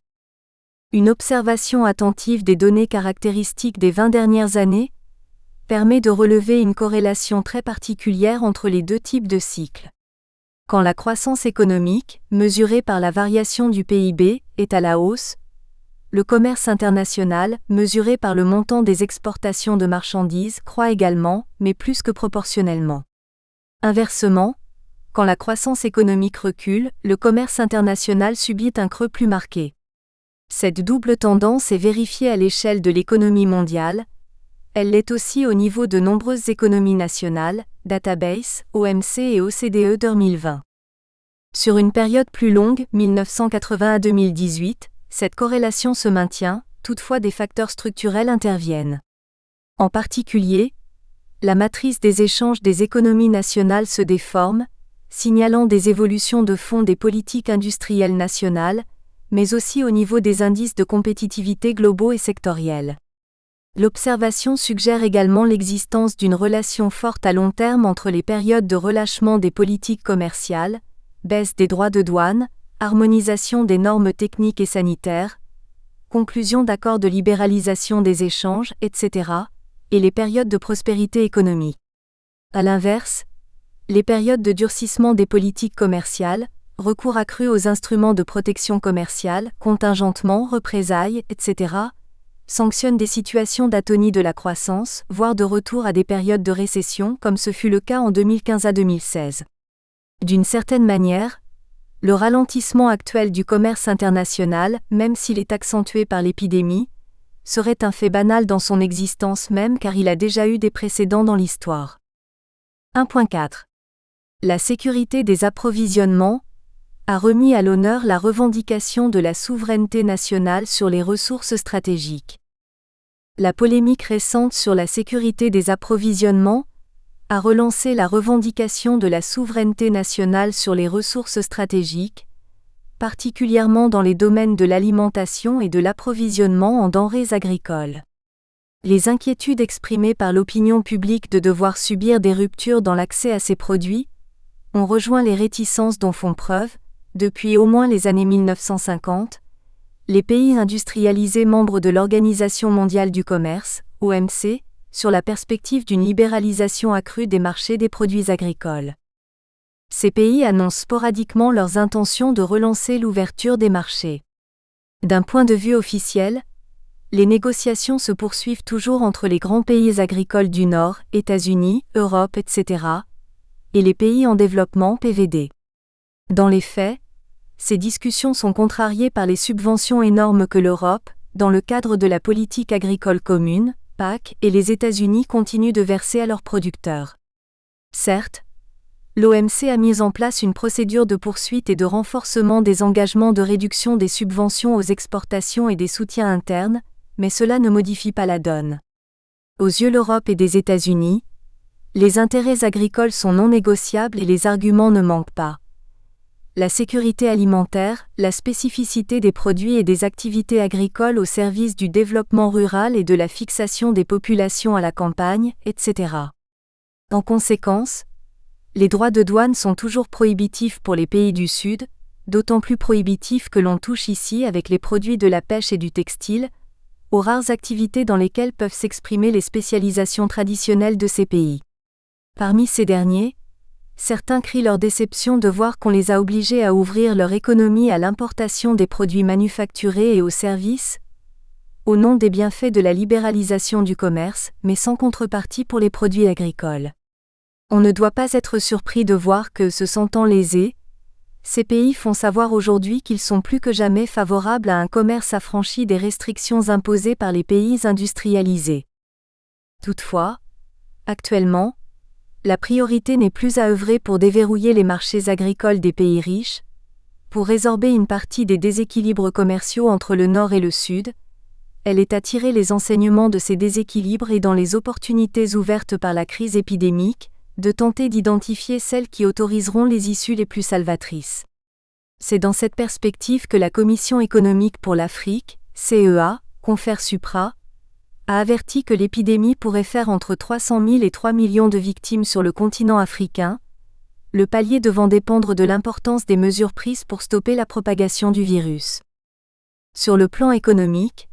Une observation attentive des données caractéristiques des 20 dernières années permet de relever une corrélation très particulière entre les deux types de cycles. Quand la croissance économique, mesurée par la variation du PIB, est à la hausse, le commerce international, mesuré par le montant des exportations de marchandises, croît également, mais plus que proportionnellement. Inversement, quand la croissance économique recule, le commerce international subit un creux plus marqué. Cette double tendance est vérifiée à l'échelle de l'économie mondiale. Elle l'est aussi au niveau de nombreuses économies nationales, Database, OMC et OCDE 2020. Sur une période plus longue, 1980 à 2018, cette corrélation se maintient, toutefois des facteurs structurels interviennent. En particulier, la matrice des échanges des économies nationales se déforme, signalant des évolutions de fond des politiques industrielles nationales, mais aussi au niveau des indices de compétitivité globaux et sectoriels. L'observation suggère également l'existence d'une relation forte à long terme entre les périodes de relâchement des politiques commerciales, baisse des droits de douane, harmonisation des normes techniques et sanitaires, conclusion d'accords de libéralisation des échanges, etc., et les périodes de prospérité économique. À l'inverse, les périodes de durcissement des politiques commerciales, recours accru aux instruments de protection commerciale, contingentement, représailles, etc., sanctionnent des situations d'atonie de la croissance, voire de retour à des périodes de récession comme ce fut le cas en 2015 à 2016. D'une certaine manière, le ralentissement actuel du commerce international, même s'il est accentué par l'épidémie, serait un fait banal dans son existence même car il a déjà eu des précédents dans l'histoire. 1.4. La sécurité des approvisionnements a remis à l'honneur la revendication de la souveraineté nationale sur les ressources stratégiques. La polémique récente sur la sécurité des approvisionnements a relancé la revendication de la souveraineté nationale sur les ressources stratégiques, particulièrement dans les domaines de l'alimentation et de l'approvisionnement en denrées agricoles. Les inquiétudes exprimées par l'opinion publique de devoir subir des ruptures dans l'accès à ces produits ont rejoint les réticences dont font preuve, depuis au moins les années 1950, les pays industrialisés membres de l'Organisation mondiale du commerce, OMC, sur la perspective d'une libéralisation accrue des marchés des produits agricoles. Ces pays annoncent sporadiquement leurs intentions de relancer l'ouverture des marchés. D'un point de vue officiel, les négociations se poursuivent toujours entre les grands pays agricoles du Nord, États-Unis, Europe, etc., et les pays en développement PVD. Dans les faits, ces discussions sont contrariées par les subventions énormes que l'Europe, dans le cadre de la politique agricole commune, PAC, et les États-Unis continuent de verser à leurs producteurs. Certes, l'OMC a mis en place une procédure de poursuite et de renforcement des engagements de réduction des subventions aux exportations et des soutiens internes, mais cela ne modifie pas la donne. Aux yeux de l'Europe et des États-Unis, les intérêts agricoles sont non négociables et les arguments ne manquent pas. La sécurité alimentaire, la spécificité des produits et des activités agricoles au service du développement rural et de la fixation des populations à la campagne, etc. En conséquence, les droits de douane sont toujours prohibitifs pour les pays du Sud, d'autant plus prohibitifs que l'on touche ici avec les produits de la pêche et du textile, aux rares activités dans lesquelles peuvent s'exprimer les spécialisations traditionnelles de ces pays. Parmi ces derniers, certains crient leur déception de voir qu'on les a obligés à ouvrir leur économie à l'importation des produits manufacturés et aux services, au nom des bienfaits de la libéralisation du commerce, mais sans contrepartie pour les produits agricoles. On ne doit pas être surpris de voir que, se sentant lésés, ces pays font savoir aujourd'hui qu'ils sont plus que jamais favorables à un commerce affranchi des restrictions imposées par les pays industrialisés. Toutefois, actuellement, la priorité n'est plus à œuvrer pour déverrouiller les marchés agricoles des pays riches, pour résorber une partie des déséquilibres commerciaux entre le Nord et le Sud. Elle est à tirer les enseignements de ces déséquilibres et dans les opportunités ouvertes par la crise épidémique, de tenter d'identifier celles qui autoriseront les issues les plus salvatrices. C'est dans cette perspective que la Commission économique pour l'Afrique, CEA, Confère Supra, a averti que l'épidémie pourrait faire entre 300 000 et 3 millions de victimes sur le continent africain, le palier devant dépendre de l'importance des mesures prises pour stopper la propagation du virus. Sur le plan économique,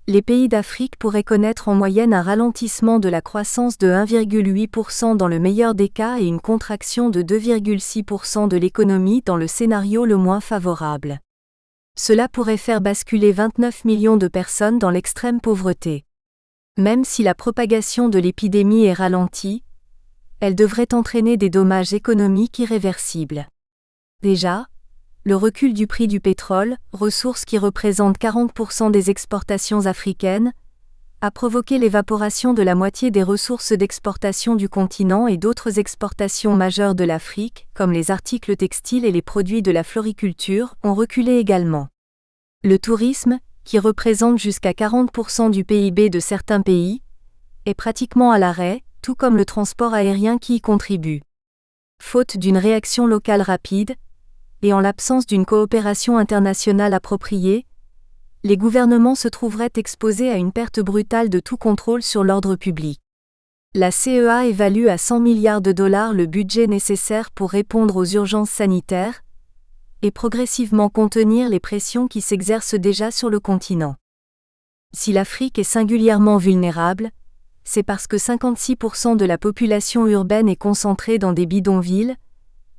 les pays d'Afrique pourraient connaître en moyenne un ralentissement de la croissance de 1,8% dans le meilleur des cas et une contraction de 2,6% de l'économie dans le scénario le moins favorable. Cela pourrait faire basculer 29 millions de personnes dans l'extrême pauvreté. Même si la propagation de l'épidémie est ralentie, elle devrait entraîner des dommages économiques irréversibles. Déjà, le recul du prix du pétrole, ressource qui représente 40% des exportations africaines, a provoqué l'évaporation de la moitié des ressources d'exportation du continent et d'autres exportations majeures de l'Afrique, comme les articles textiles et les produits de la floriculture, ont reculé également. Le tourisme, qui représente jusqu'à 40% du PIB de certains pays, est pratiquement à l'arrêt, tout comme le transport aérien qui y contribue. Faute d'une réaction locale rapide, et en l'absence d'une coopération internationale appropriée, les gouvernements se trouveraient exposés à une perte brutale de tout contrôle sur l'ordre public. La CEA évalue à 100 milliards de dollars le budget nécessaire pour répondre aux urgences sanitaires et progressivement contenir les pressions qui s'exercent déjà sur le continent. Si l'Afrique est singulièrement vulnérable, c'est parce que 56% de la population urbaine est concentrée dans des bidonvilles,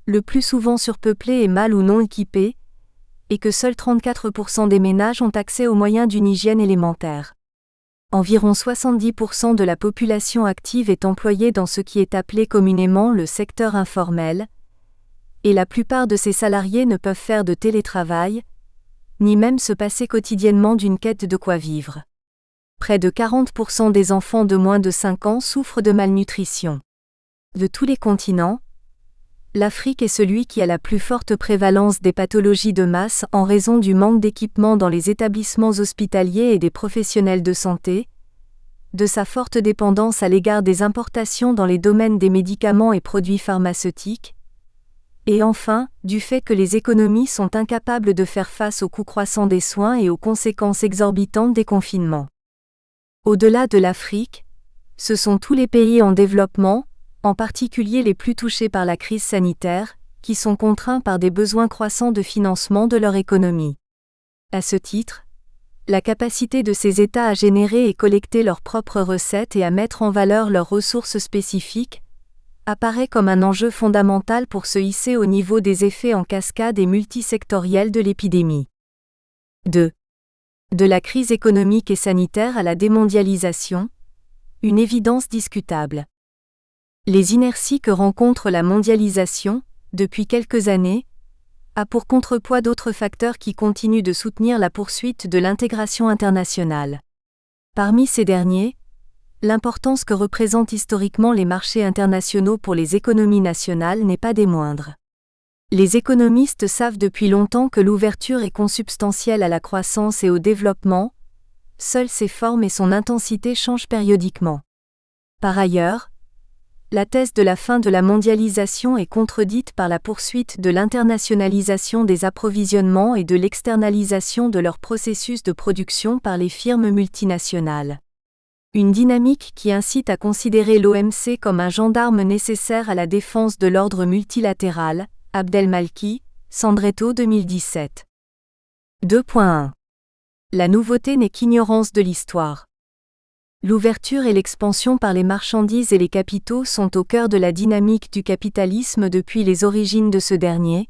le plus souvent surpeuplés et mal ou non équipés, et que seuls 34% des ménages ont accès aux moyens d'une hygiène élémentaire. Environ 70% de la population active est employée dans ce qui est appelé communément le secteur informel, et la plupart de ces salariés ne peuvent faire de télétravail, ni même se passer quotidiennement d'une quête de quoi vivre. Près de 40% des enfants de moins de 5 ans souffrent de malnutrition. De tous les continents, l'Afrique est celui qui a la plus forte prévalence des pathologies de masse en raison du manque d'équipements dans les établissements hospitaliers et des professionnels de santé, de sa forte dépendance à l'égard des importations dans les domaines des médicaments et produits pharmaceutiques, et enfin, du fait que les économies sont incapables de faire face aux coûts croissants des soins et aux conséquences exorbitantes des confinements. Au-delà de l'Afrique, ce sont tous les pays en développement, en particulier les plus touchés par la crise sanitaire, qui sont contraints par des besoins croissants de financement de leur économie. À ce titre, la capacité de ces États à générer et collecter leurs propres recettes et à mettre en valeur leurs ressources spécifiques apparaît comme un enjeu fondamental pour se hisser au niveau des effets en cascade et multisectoriels de l'épidémie. 2. De la crise économique et sanitaire à la démondialisation, une évidence discutable. Les inerties que rencontre la mondialisation, depuis quelques années, a pour contrepoids d'autres facteurs qui continuent de soutenir la poursuite de l'intégration internationale. Parmi ces derniers, l'importance que représentent historiquement les marchés internationaux pour les économies nationales n'est pas des moindres. Les économistes savent depuis longtemps que l'ouverture est consubstantielle à la croissance et au développement, seules ses formes et son intensité changent périodiquement. Par ailleurs, la thèse de la fin de la mondialisation est contredite par la poursuite de l'internationalisation des approvisionnements et de l'externalisation de leurs processus de production par les firmes multinationales. Une dynamique qui incite à considérer l'OMC comme un gendarme nécessaire à la défense de l'ordre multilatéral, Abdelmalki, Sandretto 2017. 2.1. La nouveauté n'est qu'ignorance de l'histoire. L'ouverture et l'expansion par les marchandises et les capitaux sont au cœur de la dynamique du capitalisme depuis les origines de ce dernier.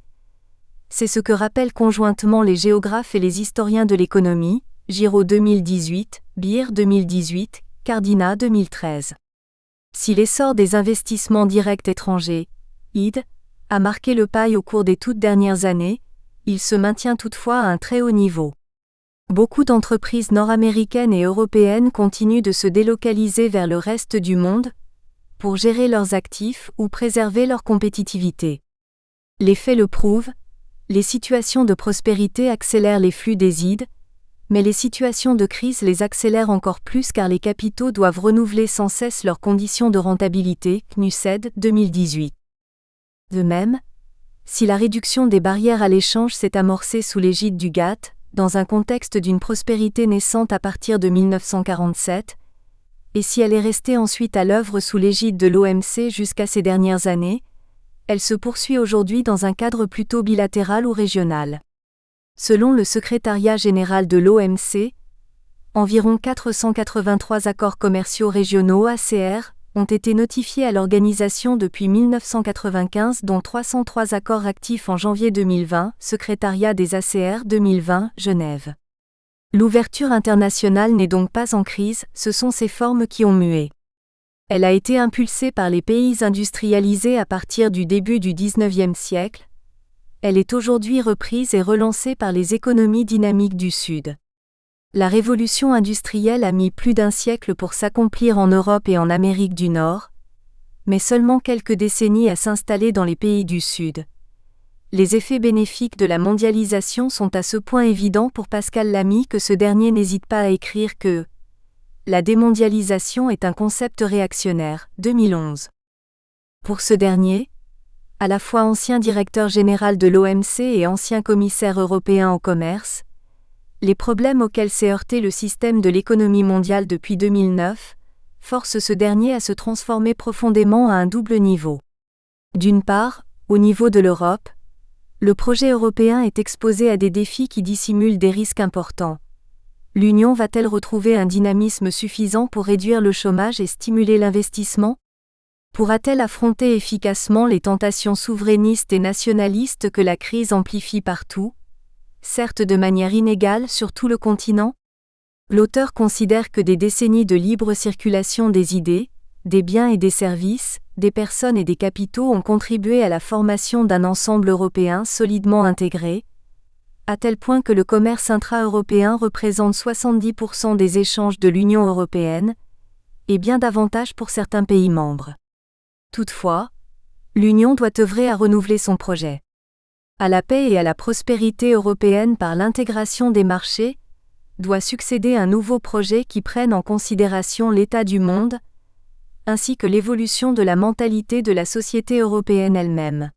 C'est ce que rappellent conjointement les géographes et les historiens de l'économie, Giraud 2018, Beer 2018, Cardina 2013. Si l'essor des investissements directs étrangers, ID, a marqué le pas au cours des toutes dernières années, il se maintient toutefois à un très haut niveau. Beaucoup d'entreprises nord-américaines et européennes continuent de se délocaliser vers le reste du monde pour gérer leurs actifs ou préserver leur compétitivité. Les faits le prouvent, les situations de prospérité accélèrent les flux des ID, mais les situations de crise les accélèrent encore plus car les capitaux doivent renouveler sans cesse leurs conditions de rentabilité, CNUSED 2018. De même, si la réduction des barrières à l'échange s'est amorcée sous l'égide du GATT, dans un contexte d'une prospérité naissante à partir de 1947, et si elle est restée ensuite à l'œuvre sous l'égide de l'OMC jusqu'à ces dernières années, elle se poursuit aujourd'hui dans un cadre plutôt bilatéral ou régional. Selon le secrétariat général de l'OMC, environ 483 accords commerciaux régionaux ACR ont été notifiés à l'organisation depuis 1995, dont 303 accords actifs en janvier 2020, Secrétariat des ACR 2020, Genève. L'ouverture internationale n'est donc pas en crise, ce sont ses formes qui ont mué. Elle a été impulsée par les pays industrialisés à partir du début du XIXe siècle. Elle est aujourd'hui reprise et relancée par les économies dynamiques du Sud. La révolution industrielle a mis plus d'un siècle pour s'accomplir en Europe et en Amérique du Nord, mais seulement quelques décennies à s'installer dans les pays du Sud. Les effets bénéfiques de la mondialisation sont à ce point évidents pour Pascal Lamy que ce dernier n'hésite pas à écrire que la démondialisation est un concept réactionnaire, 2011. Pour ce dernier, à la fois ancien directeur général de l'OMC et ancien commissaire européen au commerce, les problèmes auxquels s'est heurté le système de l'économie mondiale depuis 2009 forcent ce dernier à se transformer profondément à un double niveau. D'une part, au niveau de l'Europe, le projet européen est exposé à des défis qui dissimulent des risques importants. L'Union va-t-elle retrouver un dynamisme suffisant pour réduire le chômage et stimuler l'investissement ? Pourra-t-elle affronter efficacement les tentations souverainistes et nationalistes que la crise amplifie partout, certes de manière inégale sur tout le continent? L'auteur considère que des décennies de libre circulation des idées, des biens et des services, des personnes et des capitaux ont contribué à la formation d'un ensemble européen solidement intégré, à tel point que le commerce intra-européen représente 70% des échanges de l'Union européenne, et bien davantage pour certains pays membres. Toutefois, l'Union doit œuvrer à renouveler son projet. À la paix et à la prospérité européenne par l'intégration des marchés, doit succéder un nouveau projet qui prenne en considération l'état du monde, ainsi que l'évolution de la mentalité de la société européenne elle-même.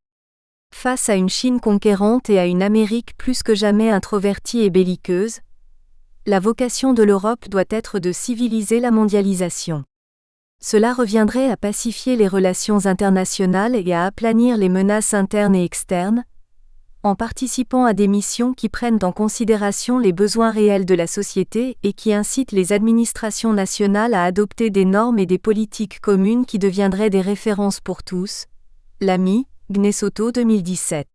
Face à une Chine conquérante et à une Amérique plus que jamais introvertie et belliqueuse, la vocation de l'Europe doit être de civiliser la mondialisation. Cela reviendrait à pacifier les relations internationales et à aplanir les menaces internes et externes, en participant à des missions qui prennent en considération les besoins réels de la société et qui incitent les administrations nationales à adopter des normes et des politiques communes qui deviendraient des références pour tous. Lamy, Gnesotto 2017.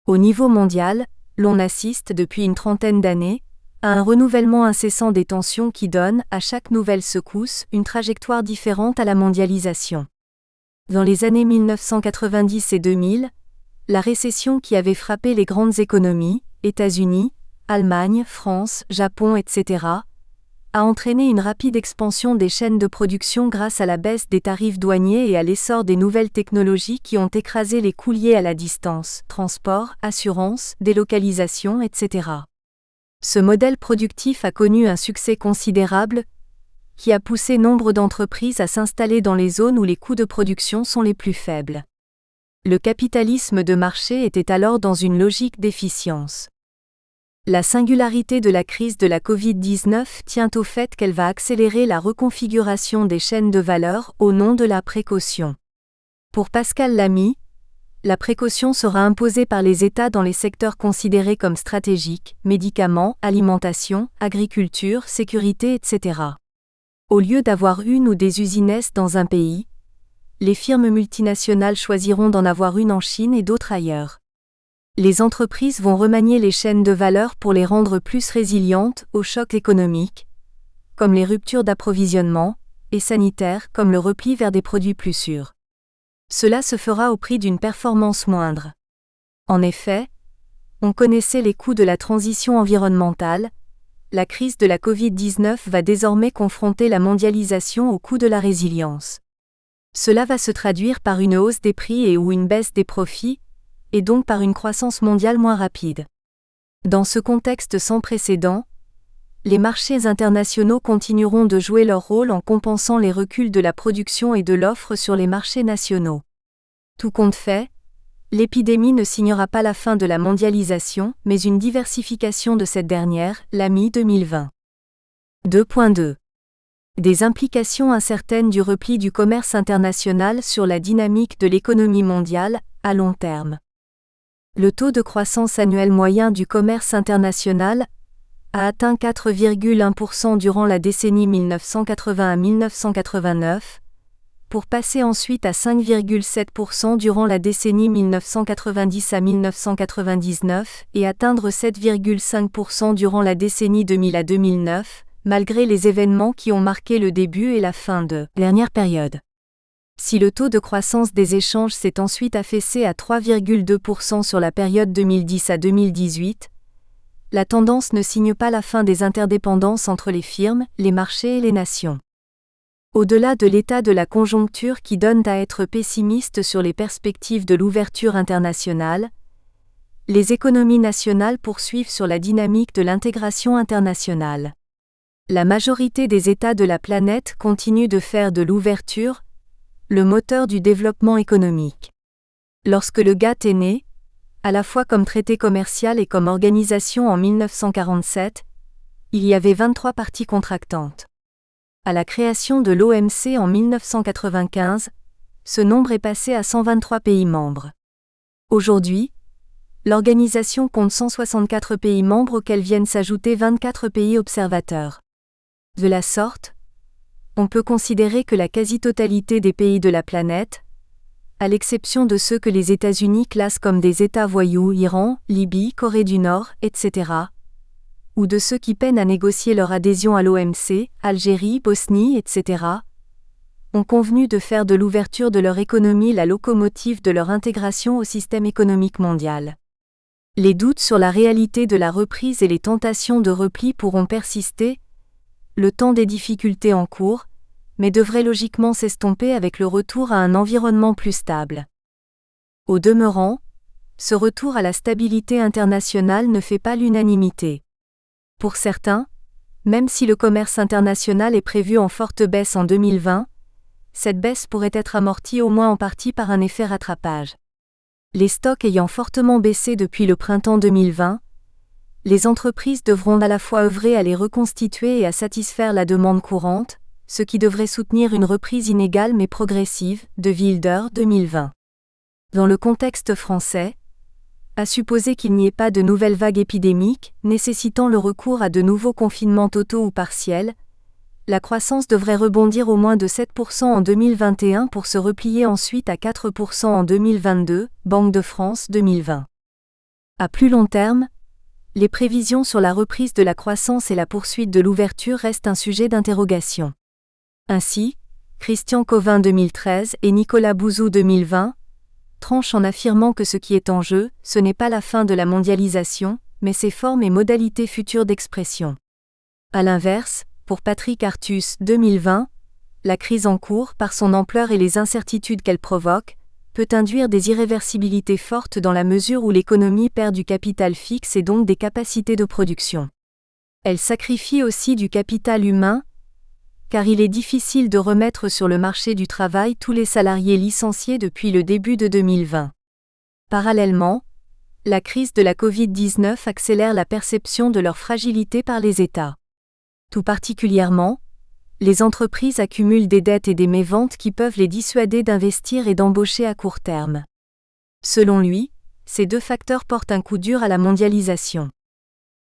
Au niveau mondial, l'on assiste depuis une trentaine d'années à un renouvellement incessant des tensions qui donne, à chaque nouvelle secousse, une trajectoire différente à la mondialisation. Dans les années 1990 et 2000, la récession qui avait frappé les grandes économies, États-Unis, Allemagne, France, Japon, etc., a entraîné une rapide expansion des chaînes de production grâce à la baisse des tarifs douaniers et à l'essor des nouvelles technologies qui ont écrasé les coûts liés à la distance, transport, assurance, délocalisation, etc. Ce modèle productif a connu un succès considérable, qui a poussé nombre d'entreprises à s'installer dans les zones où les coûts de production sont les plus faibles. Le capitalisme de marché était alors dans une logique d'efficience. La singularité de la crise de la Covid-19 tient au fait qu'elle va accélérer la reconfiguration des chaînes de valeur au nom de la précaution. Pour Pascal Lamy, la précaution sera imposée par les États dans les secteurs considérés comme stratégiques, médicaments, alimentation, agriculture, sécurité, etc. Au lieu d'avoir une ou des usines dans un pays, les firmes multinationales choisiront d'en avoir une en Chine et d'autres ailleurs. Les entreprises vont remanier les chaînes de valeur pour les rendre plus résilientes aux chocs économiques, comme les ruptures d'approvisionnement, et sanitaires comme le repli vers des produits plus sûrs. Cela se fera au prix d'une performance moindre. En effet, on connaissait les coûts de la transition environnementale, la crise de la Covid-19 va désormais confronter la mondialisation au coût de la résilience. Cela va se traduire par une hausse des prix et ou une baisse des profits, et donc par une croissance mondiale moins rapide. Dans ce contexte sans précédent, les marchés internationaux continueront de jouer leur rôle en compensant les reculs de la production et de l'offre sur les marchés nationaux. Tout compte fait, l'épidémie ne signera pas la fin de la mondialisation, mais une diversification de cette dernière, Lamy 2020. 2.2. Des implications incertaines du repli du commerce international sur la dynamique de l'économie mondiale, à long terme. Le taux de croissance annuel moyen du commerce international a atteint 4,1% durant la décennie 1980 à 1989, pour passer ensuite à 5,7% durant la décennie 1990 à 1999 et atteindre 7,5% durant la décennie 2000 à 2009, malgré les événements qui ont marqué le début et la fin de la dernière période. Si le taux de croissance des échanges s'est ensuite affaissé à 3,2% sur la période 2010 à 2018, la tendance ne signe pas la fin des interdépendances entre les firmes, les marchés et les nations. Au-delà de l'état de la conjoncture qui donne à être pessimiste sur les perspectives de l'ouverture internationale, les économies nationales poursuivent sur la dynamique de l'intégration internationale. La majorité des États de la planète continuent de faire de l'ouverture le moteur du développement économique. Lorsque le GATT est né, à la fois comme traité commercial et comme organisation en 1947, il y avait 23 parties contractantes. À la création de l'OMC en 1995, ce nombre est passé à 123 pays membres. Aujourd'hui, l'organisation compte 164 pays membres auxquels viennent s'ajouter 24 pays observateurs. De la sorte, on peut considérer que la quasi-totalité des pays de la planète, à l'exception de ceux que les États-Unis classent comme des États voyous, Iran, Libye, Corée du Nord, etc., ou de ceux qui peinent à négocier leur adhésion à l'OMC, Algérie, Bosnie, etc., ont convenu de faire de l'ouverture de leur économie la locomotive de leur intégration au système économique mondial. Les doutes sur la réalité de la reprise et les tentations de repli pourront persister, le temps des difficultés en cours, mais devrait logiquement s'estomper avec le retour à un environnement plus stable. Au demeurant, ce retour à la stabilité internationale ne fait pas l'unanimité. Pour certains, même si le commerce international est prévu en forte baisse en 2020, cette baisse pourrait être amortie au moins en partie par un effet rattrapage. Les stocks ayant fortement baissé depuis le printemps 2020, les entreprises devront à la fois œuvrer à les reconstituer et à satisfaire la demande courante, ce qui devrait soutenir une reprise inégale mais progressive, de Wilder 2020. Dans le contexte français, à supposer qu'il n'y ait pas de nouvelle vague épidémique, nécessitant le recours à de nouveaux confinements totaux ou partiels, la croissance devrait rebondir au moins de 7% en 2021 pour se replier ensuite à 4% en 2022, Banque de France 2020. À plus long terme, les prévisions sur la reprise de la croissance et la poursuite de l'ouverture restent un sujet d'interrogation. Ainsi, Christian Covin 2013 et Nicolas Bouzou 2020 tranchent en affirmant que ce qui est en jeu, ce n'est pas la fin de la mondialisation, mais ses formes et modalités futures d'expression. À l'inverse, pour Patrick Artus 2020, la crise en cours, par son ampleur et les incertitudes qu'elle provoque, peut induire des irréversibilités fortes dans la mesure où l'économie perd du capital fixe et donc des capacités de production. Elle sacrifie aussi du capital humain, car il est difficile de remettre sur le marché du travail tous les salariés licenciés depuis le début de 2020. Parallèlement, la crise de la Covid-19 accélère la perception de leur fragilité par les États. Tout particulièrement, les entreprises accumulent des dettes et des méventes qui peuvent les dissuader d'investir et d'embaucher à court terme. Selon lui, ces deux facteurs portent un coup dur à la mondialisation.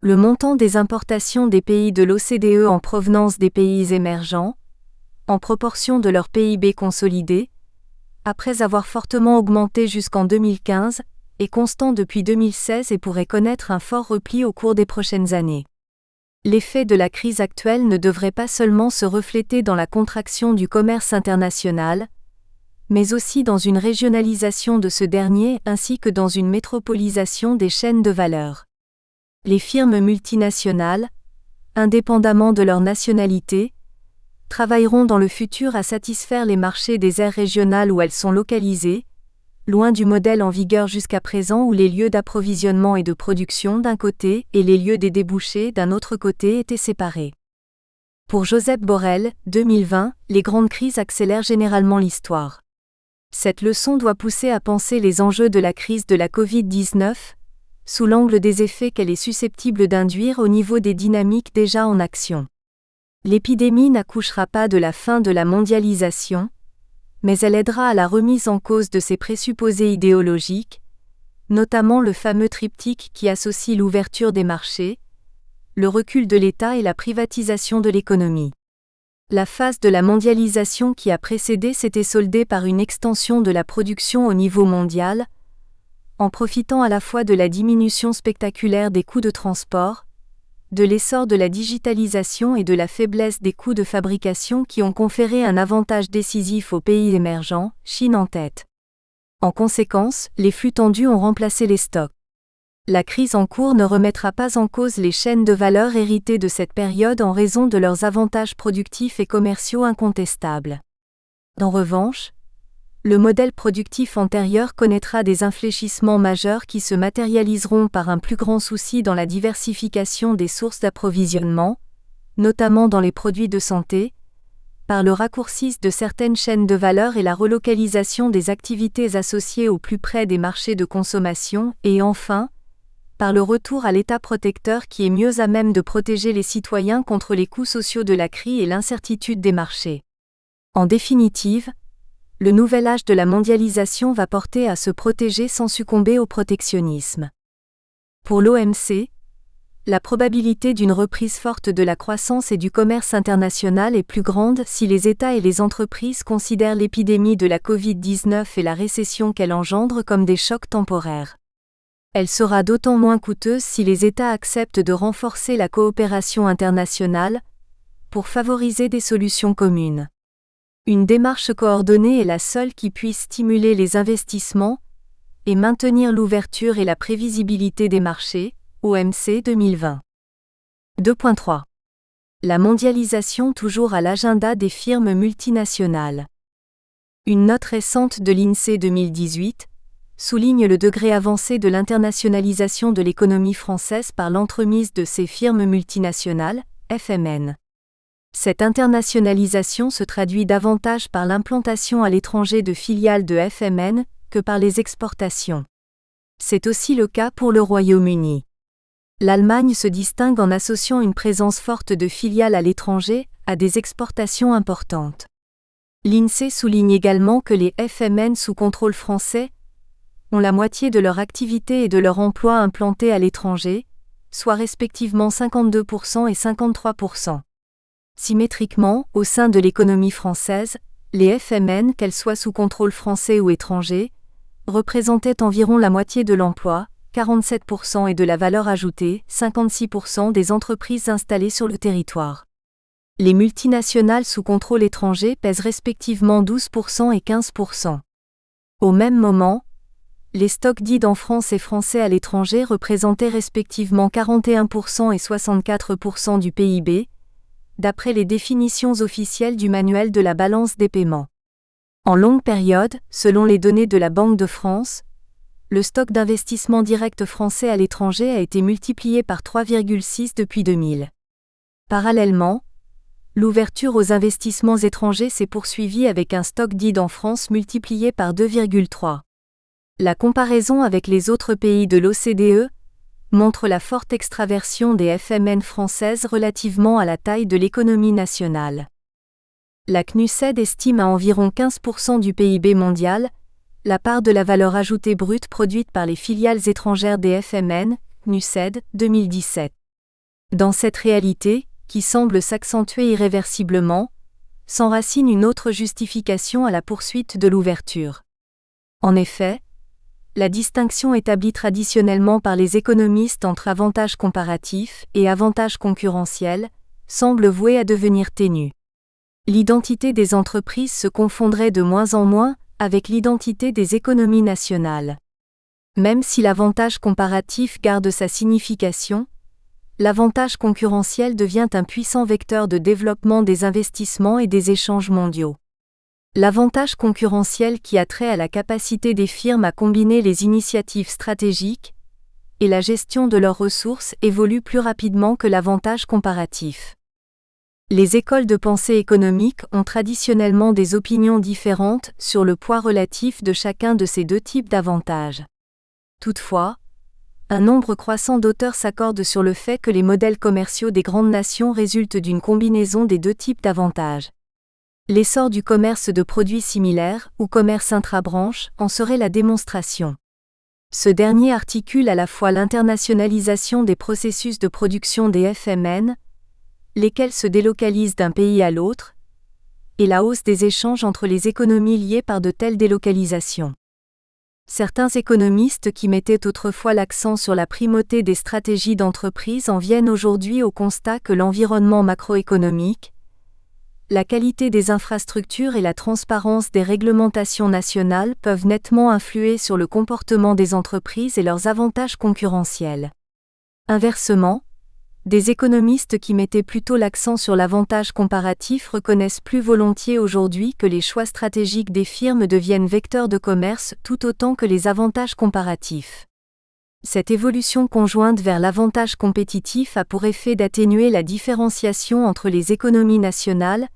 Le montant des importations des pays de l'OCDE en provenance des pays émergents, en proportion de leur PIB consolidé, après avoir fortement augmenté jusqu'en 2015, est constant depuis 2016 et pourrait connaître un fort repli au cours des prochaines années. L'effet de la crise actuelle ne devrait pas seulement se refléter dans la contraction du commerce international, mais aussi dans une régionalisation de ce dernier ainsi que dans une métropolisation des chaînes de valeur. Les firmes multinationales, indépendamment de leur nationalité, travailleront dans le futur à satisfaire les marchés des aires régionales où elles sont localisées, loin du modèle en vigueur jusqu'à présent où les lieux d'approvisionnement et de production d'un côté et les lieux des débouchés d'un autre côté étaient séparés. Pour Joseph Borrell, 2020, les grandes crises accélèrent généralement l'histoire. Cette leçon doit pousser à penser les enjeux de la crise de la Covid-19, sous l'angle des effets qu'elle est susceptible d'induire au niveau des dynamiques déjà en action. L'épidémie n'accouchera pas de la fin de la mondialisation, mais elle aidera à la remise en cause de ses présupposés idéologiques, notamment le fameux triptyque qui associe l'ouverture des marchés, le recul de l'État et la privatisation de l'économie. La phase de la mondialisation qui a précédé s'était soldée par une extension de la production au niveau mondial, en profitant à la fois de la diminution spectaculaire des coûts de transport, de l'essor de la digitalisation et de la faiblesse des coûts de fabrication qui ont conféré un avantage décisif aux pays émergents, Chine en tête. En conséquence, les flux tendus ont remplacé les stocks. La crise en cours ne remettra pas en cause les chaînes de valeur héritées de cette période en raison de leurs avantages productifs et commerciaux incontestables. En revanche, le modèle productif antérieur connaîtra des infléchissements majeurs qui se matérialiseront par un plus grand souci dans la diversification des sources d'approvisionnement, notamment dans les produits de santé, par le raccourci de certaines chaînes de valeur et la relocalisation des activités associées au plus près des marchés de consommation, et enfin, par le retour à l'État protecteur qui est mieux à même de protéger les citoyens contre les coûts sociaux de la crise et l'incertitude des marchés. En définitive, le nouvel âge de la mondialisation va porter à se protéger sans succomber au protectionnisme. Pour l'OMC, la probabilité d'une reprise forte de la croissance et du commerce international est plus grande si les États et les entreprises considèrent l'épidémie de la Covid-19 et la récession qu'elle engendre comme des chocs temporaires. Elle sera d'autant moins coûteuse si les États acceptent de renforcer la coopération internationale pour favoriser des solutions communes. Une démarche coordonnée est la seule qui puisse stimuler les investissements et maintenir l'ouverture et la prévisibilité des marchés, OMC 2020. 2.3. La mondialisation toujours à l'agenda des firmes multinationales. Une note récente de l'INSEE 2018 souligne le degré avancé de l'internationalisation de l'économie française par l'entremise de ces firmes multinationales, FMN. Cette internationalisation se traduit davantage par l'implantation à l'étranger de filiales de FMN que par les exportations. C'est aussi le cas pour le Royaume-Uni. L'Allemagne se distingue en associant une présence forte de filiales à l'étranger à des exportations importantes. L'INSEE souligne également que les FMN sous contrôle français ont la moitié de leur activité et de leur emploi implantés à l'étranger, soit respectivement 52% et 53%. Symétriquement, au sein de l'économie française, les FMN, qu'elles soient sous contrôle français ou étranger, représentaient environ la moitié de l'emploi, 47% et de la valeur ajoutée, 56% des entreprises installées sur le territoire. Les multinationales sous contrôle étranger pèsent respectivement 12% et 15%. Au même moment, les stocks dits en France et français à l'étranger représentaient respectivement 41% et 64% du PIB, d'après les définitions officielles du manuel de la balance des paiements. En longue période, selon les données de la Banque de France, le stock d'investissement direct français à l'étranger a été multiplié par 3,6 depuis 2000. Parallèlement, l'ouverture aux investissements étrangers s'est poursuivie avec un stock dit en France multiplié par 2,3. La comparaison avec les autres pays de l'OCDE montre la forte extraversion des FMN françaises relativement à la taille de l'économie nationale. La CNUSED estime à environ 15% du PIB mondial la part de la valeur ajoutée brute produite par les filiales étrangères des FMN, CNUSED, 2017. Dans cette réalité, qui semble s'accentuer irréversiblement, s'enracine une autre justification à la poursuite de l'ouverture. En effet, la distinction établie traditionnellement par les économistes entre avantages comparatifs et avantages concurrentiels semble vouée à devenir ténue. L'identité des entreprises se confondrait de moins en moins avec l'identité des économies nationales. Même si l'avantage comparatif garde sa signification, l'avantage concurrentiel devient un puissant vecteur de développement des investissements et des échanges mondiaux. L'avantage concurrentiel qui a trait à la capacité des firmes à combiner les initiatives stratégiques et la gestion de leurs ressources évolue plus rapidement que l'avantage comparatif. Les écoles de pensée économique ont traditionnellement des opinions différentes sur le poids relatif de chacun de ces deux types d'avantages. Toutefois, un nombre croissant d'auteurs s'accordent sur le fait que les modèles commerciaux des grandes nations résultent d'une combinaison des deux types d'avantages. L'essor du commerce de produits similaires, ou commerce intra-branche, en serait la démonstration. Ce dernier articule à la fois l'internationalisation des processus de production des FMN, lesquels se délocalisent d'un pays à l'autre, et la hausse des échanges entre les économies liées par de telles délocalisations. Certains économistes qui mettaient autrefois l'accent sur la primauté des stratégies d'entreprise en viennent aujourd'hui au constat que l'environnement macroéconomique, la qualité des infrastructures et la transparence des réglementations nationales peuvent nettement influer sur le comportement des entreprises et leurs avantages concurrentiels. Inversement, des économistes qui mettaient plutôt l'accent sur l'avantage comparatif reconnaissent plus volontiers aujourd'hui que les choix stratégiques des firmes deviennent vecteurs de commerce tout autant que les avantages comparatifs. Cette évolution conjointe vers l'avantage compétitif a pour effet d'atténuer la différenciation entre les économies nationales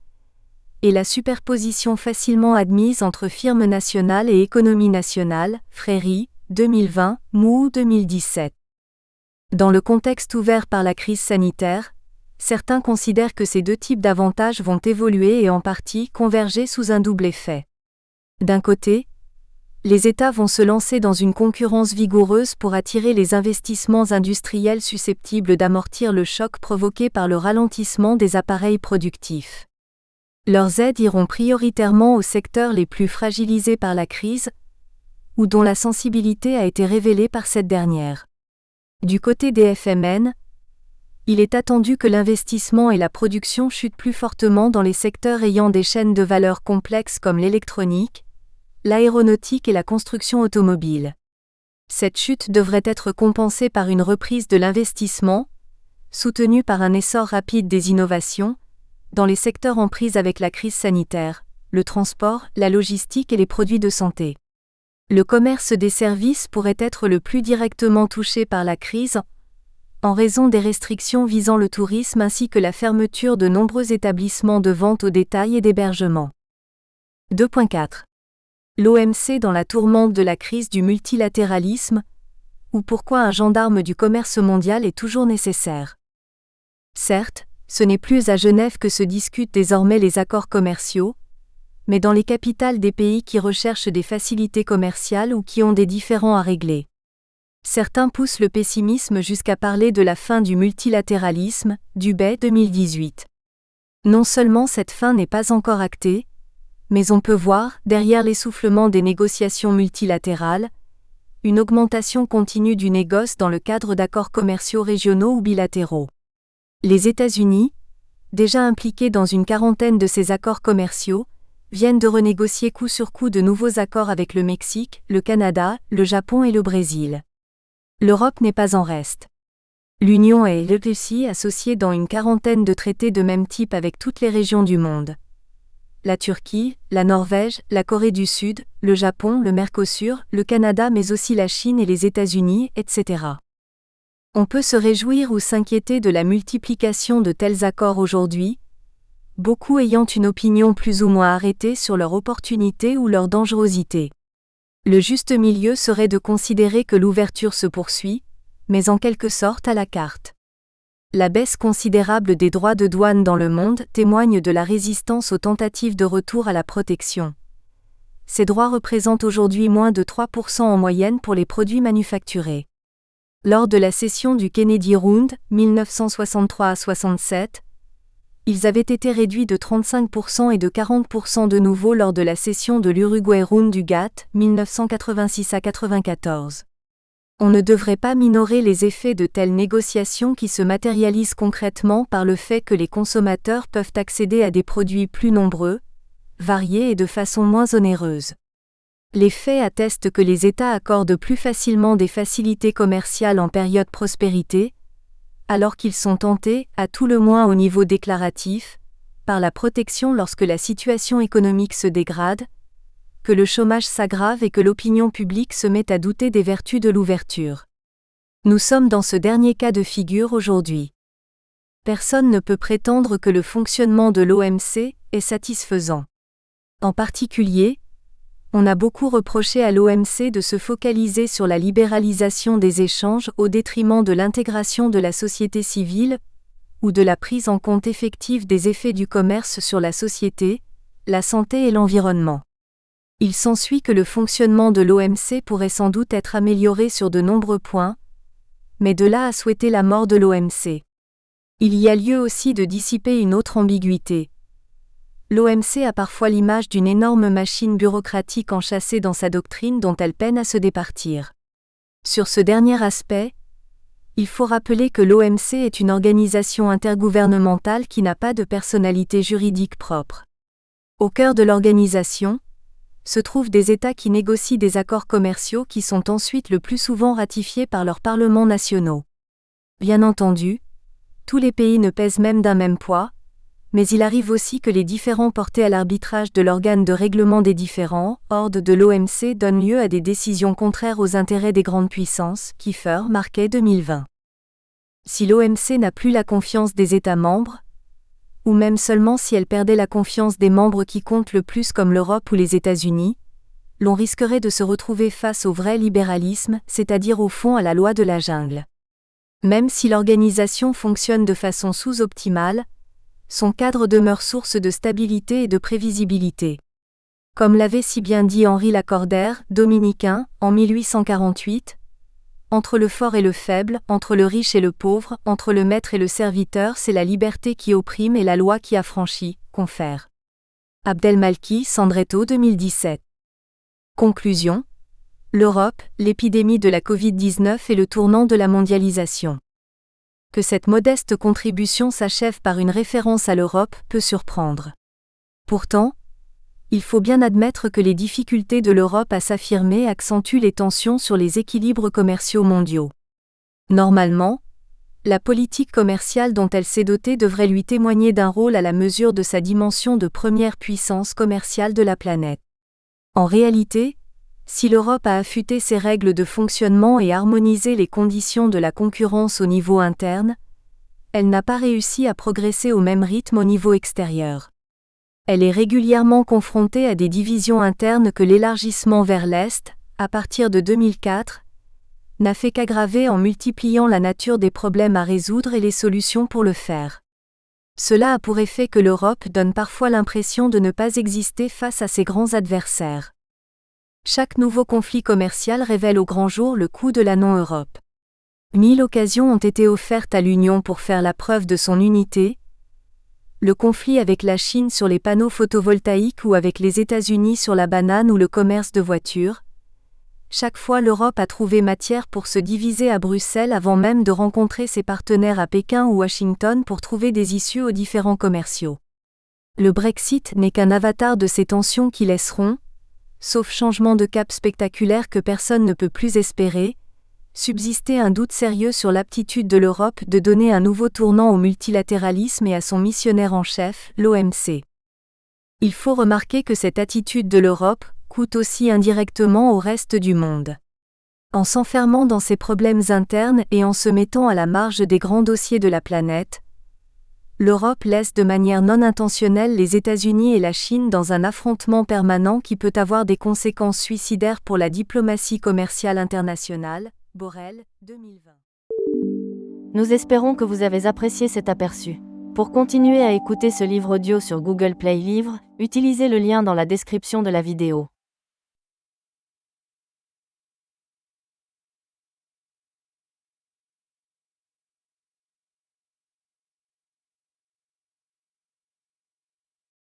et la superposition facilement admise entre firmes nationales et économies nationales, Fréry, 2020, Mou 2017. Dans le contexte ouvert par la crise sanitaire, certains considèrent que ces deux types d'avantages vont évoluer et en partie converger sous un double effet. D'un côté, les États vont se lancer dans une concurrence vigoureuse pour attirer les investissements industriels susceptibles d'amortir le choc provoqué par le ralentissement des appareils productifs. Leurs aides iront prioritairement aux secteurs les plus fragilisés par la crise, ou dont la sensibilité a été révélée par cette dernière. Du côté des FMN, il est attendu que l'investissement et la production chutent plus fortement dans les secteurs ayant des chaînes de valeur complexes comme l'électronique, l'aéronautique et la construction automobile. Cette chute devrait être compensée par une reprise de l'investissement, soutenue par un essor rapide des innovations, dans les secteurs en prise avec la crise sanitaire, le transport, la logistique et les produits de santé. Le commerce des services pourrait être le plus directement touché par la crise, en raison des restrictions visant le tourisme ainsi que la fermeture de nombreux établissements de vente au détail et d'hébergement. 2.4. L'OMC dans la tourmente de la crise du multilatéralisme, ou pourquoi un gendarme du commerce mondial est toujours nécessaire. Certes, ce n'est plus à Genève que se discutent désormais les accords commerciaux, mais dans les capitales des pays qui recherchent des facilités commerciales ou qui ont des différends à régler. Certains poussent le pessimisme jusqu'à parler de la fin du multilatéralisme, Dubay 2018. Non seulement cette fin n'est pas encore actée, mais on peut voir, derrière l'essoufflement des négociations multilatérales, une augmentation continue du négoce dans le cadre d'accords commerciaux régionaux ou bilatéraux. Les États-Unis, déjà impliqués dans une quarantaine de ces accords commerciaux, viennent de renégocier coup sur coup de nouveaux accords avec le Mexique, le Canada, le Japon et le Brésil. L'Europe n'est pas en reste. L'Union est aussi associée dans une quarantaine de traités de même type avec toutes les régions du monde. La Turquie, la Norvège, la Corée du Sud, le Japon, le Mercosur, le Canada mais aussi la Chine et les États-Unis, etc. On peut se réjouir ou s'inquiéter de la multiplication de tels accords aujourd'hui, beaucoup ayant une opinion plus ou moins arrêtée sur leur opportunité ou leur dangerosité. Le juste milieu serait de considérer que l'ouverture se poursuit, mais en quelque sorte à la carte. La baisse considérable des droits de douane dans le monde témoigne de la résistance aux tentatives de retour à la protection. Ces droits représentent aujourd'hui moins de 3% en moyenne pour les produits manufacturés. Lors de la session du Kennedy Round, 1963 à 67, ils avaient été réduits de 35% et de 40% de nouveau lors de la session de l'Uruguay Round du GATT, 1986 à 94. On ne devrait pas minorer les effets de telles négociations qui se matérialisent concrètement par le fait que les consommateurs peuvent accéder à des produits plus nombreux, variés et de façon moins onéreuse. Les faits attestent que les États accordent plus facilement des facilités commerciales en période prospérité, alors qu'ils sont tentés, à tout le moins au niveau déclaratif, par la protection lorsque la situation économique se dégrade, que le chômage s'aggrave et que l'opinion publique se met à douter des vertus de l'ouverture. Nous sommes dans ce dernier cas de figure aujourd'hui. Personne ne peut prétendre que le fonctionnement de l'OMC est satisfaisant. En particulier, on a beaucoup reproché à l'OMC de se focaliser sur la libéralisation des échanges au détriment de l'intégration de la société civile, ou de la prise en compte effective des effets du commerce sur la société, la santé et l'environnement. Il s'ensuit que le fonctionnement de l'OMC pourrait sans doute être amélioré sur de nombreux points, mais de là à souhaiter la mort de l'OMC. Il y a lieu aussi de dissiper une autre ambiguïté. L'OMC a parfois l'image d'une énorme machine bureaucratique enchâssée dans sa doctrine dont elle peine à se départir. Sur ce dernier aspect, il faut rappeler que l'OMC est une organisation intergouvernementale qui n'a pas de personnalité juridique propre. Au cœur de l'organisation, se trouvent des États qui négocient des accords commerciaux qui sont ensuite le plus souvent ratifiés par leurs parlements nationaux. Bien entendu, tous les pays ne pèsent même d'un même poids, mais il arrive aussi que les différends portés à l'arbitrage de l'organe de règlement des différends, ordre de l'OMC, donnent lieu à des décisions contraires aux intérêts des grandes puissances, Kiefer, Marquet 2020. Si l'OMC n'a plus la confiance des États membres, ou même seulement si elle perdait la confiance des membres qui comptent le plus comme l'Europe ou les États-Unis, l'on risquerait de se retrouver face au vrai libéralisme, c'est-à-dire au fond à la loi de la jungle. Même si l'organisation fonctionne de façon sous-optimale, son cadre demeure source de stabilité et de prévisibilité. Comme l'avait si bien dit Henri Lacordaire, dominicain, en 1848, entre le fort et le faible, entre le riche et le pauvre, entre le maître et le serviteur, c'est la liberté qui opprime et la loi qui affranchit, confère. Abdelmalki, Sandretto 2017. Conclusion. L'Europe, l'épidémie de la Covid-19 et le tournant de la mondialisation. Que cette modeste contribution s'achève par une référence à l'Europe peut surprendre. Pourtant, il faut bien admettre que les difficultés de l'Europe à s'affirmer accentuent les tensions sur les équilibres commerciaux mondiaux. Normalement, la politique commerciale dont elle s'est dotée devrait lui témoigner d'un rôle à la mesure de sa dimension de première puissance commerciale de la planète. En réalité, si l'Europe a affûté ses règles de fonctionnement et harmonisé les conditions de la concurrence au niveau interne, elle n'a pas réussi à progresser au même rythme au niveau extérieur. Elle est régulièrement confrontée à des divisions internes que l'élargissement vers l'Est, à partir de 2004, n'a fait qu'aggraver en multipliant la nature des problèmes à résoudre et les solutions pour le faire. Cela a pour effet que l'Europe donne parfois l'impression de ne pas exister face à ses grands adversaires. Chaque nouveau conflit commercial révèle au grand jour le coût de la non-Europe. 1000 occasions ont été offertes à l'Union pour faire la preuve de son unité. Le conflit avec la Chine sur les panneaux photovoltaïques ou avec les États-Unis sur la banane ou le commerce de voitures. Chaque fois l'Europe a trouvé matière pour se diviser à Bruxelles avant même de rencontrer ses partenaires à Pékin ou Washington pour trouver des issues aux différends commerciaux. Le Brexit n'est qu'un avatar de ces tensions qui laisseront, sauf changement de cap spectaculaire que personne ne peut plus espérer, subsister un doute sérieux sur l'aptitude de l'Europe de donner un nouveau tournant au multilatéralisme et à son missionnaire en chef, l'OMC. Il faut remarquer que cette attitude de l'Europe coûte aussi indirectement au reste du monde. En s'enfermant dans ses problèmes internes et en se mettant à la marge des grands dossiers de la planète, l'Europe laisse de manière non intentionnelle les États-Unis et la Chine dans un affrontement permanent qui peut avoir des conséquences suicidaires pour la diplomatie commerciale internationale. Borrell, 2020. Nous espérons que vous avez apprécié cet aperçu. Pour continuer à écouter ce livre audio sur Google Play Livres, utilisez le lien dans la description de la vidéo.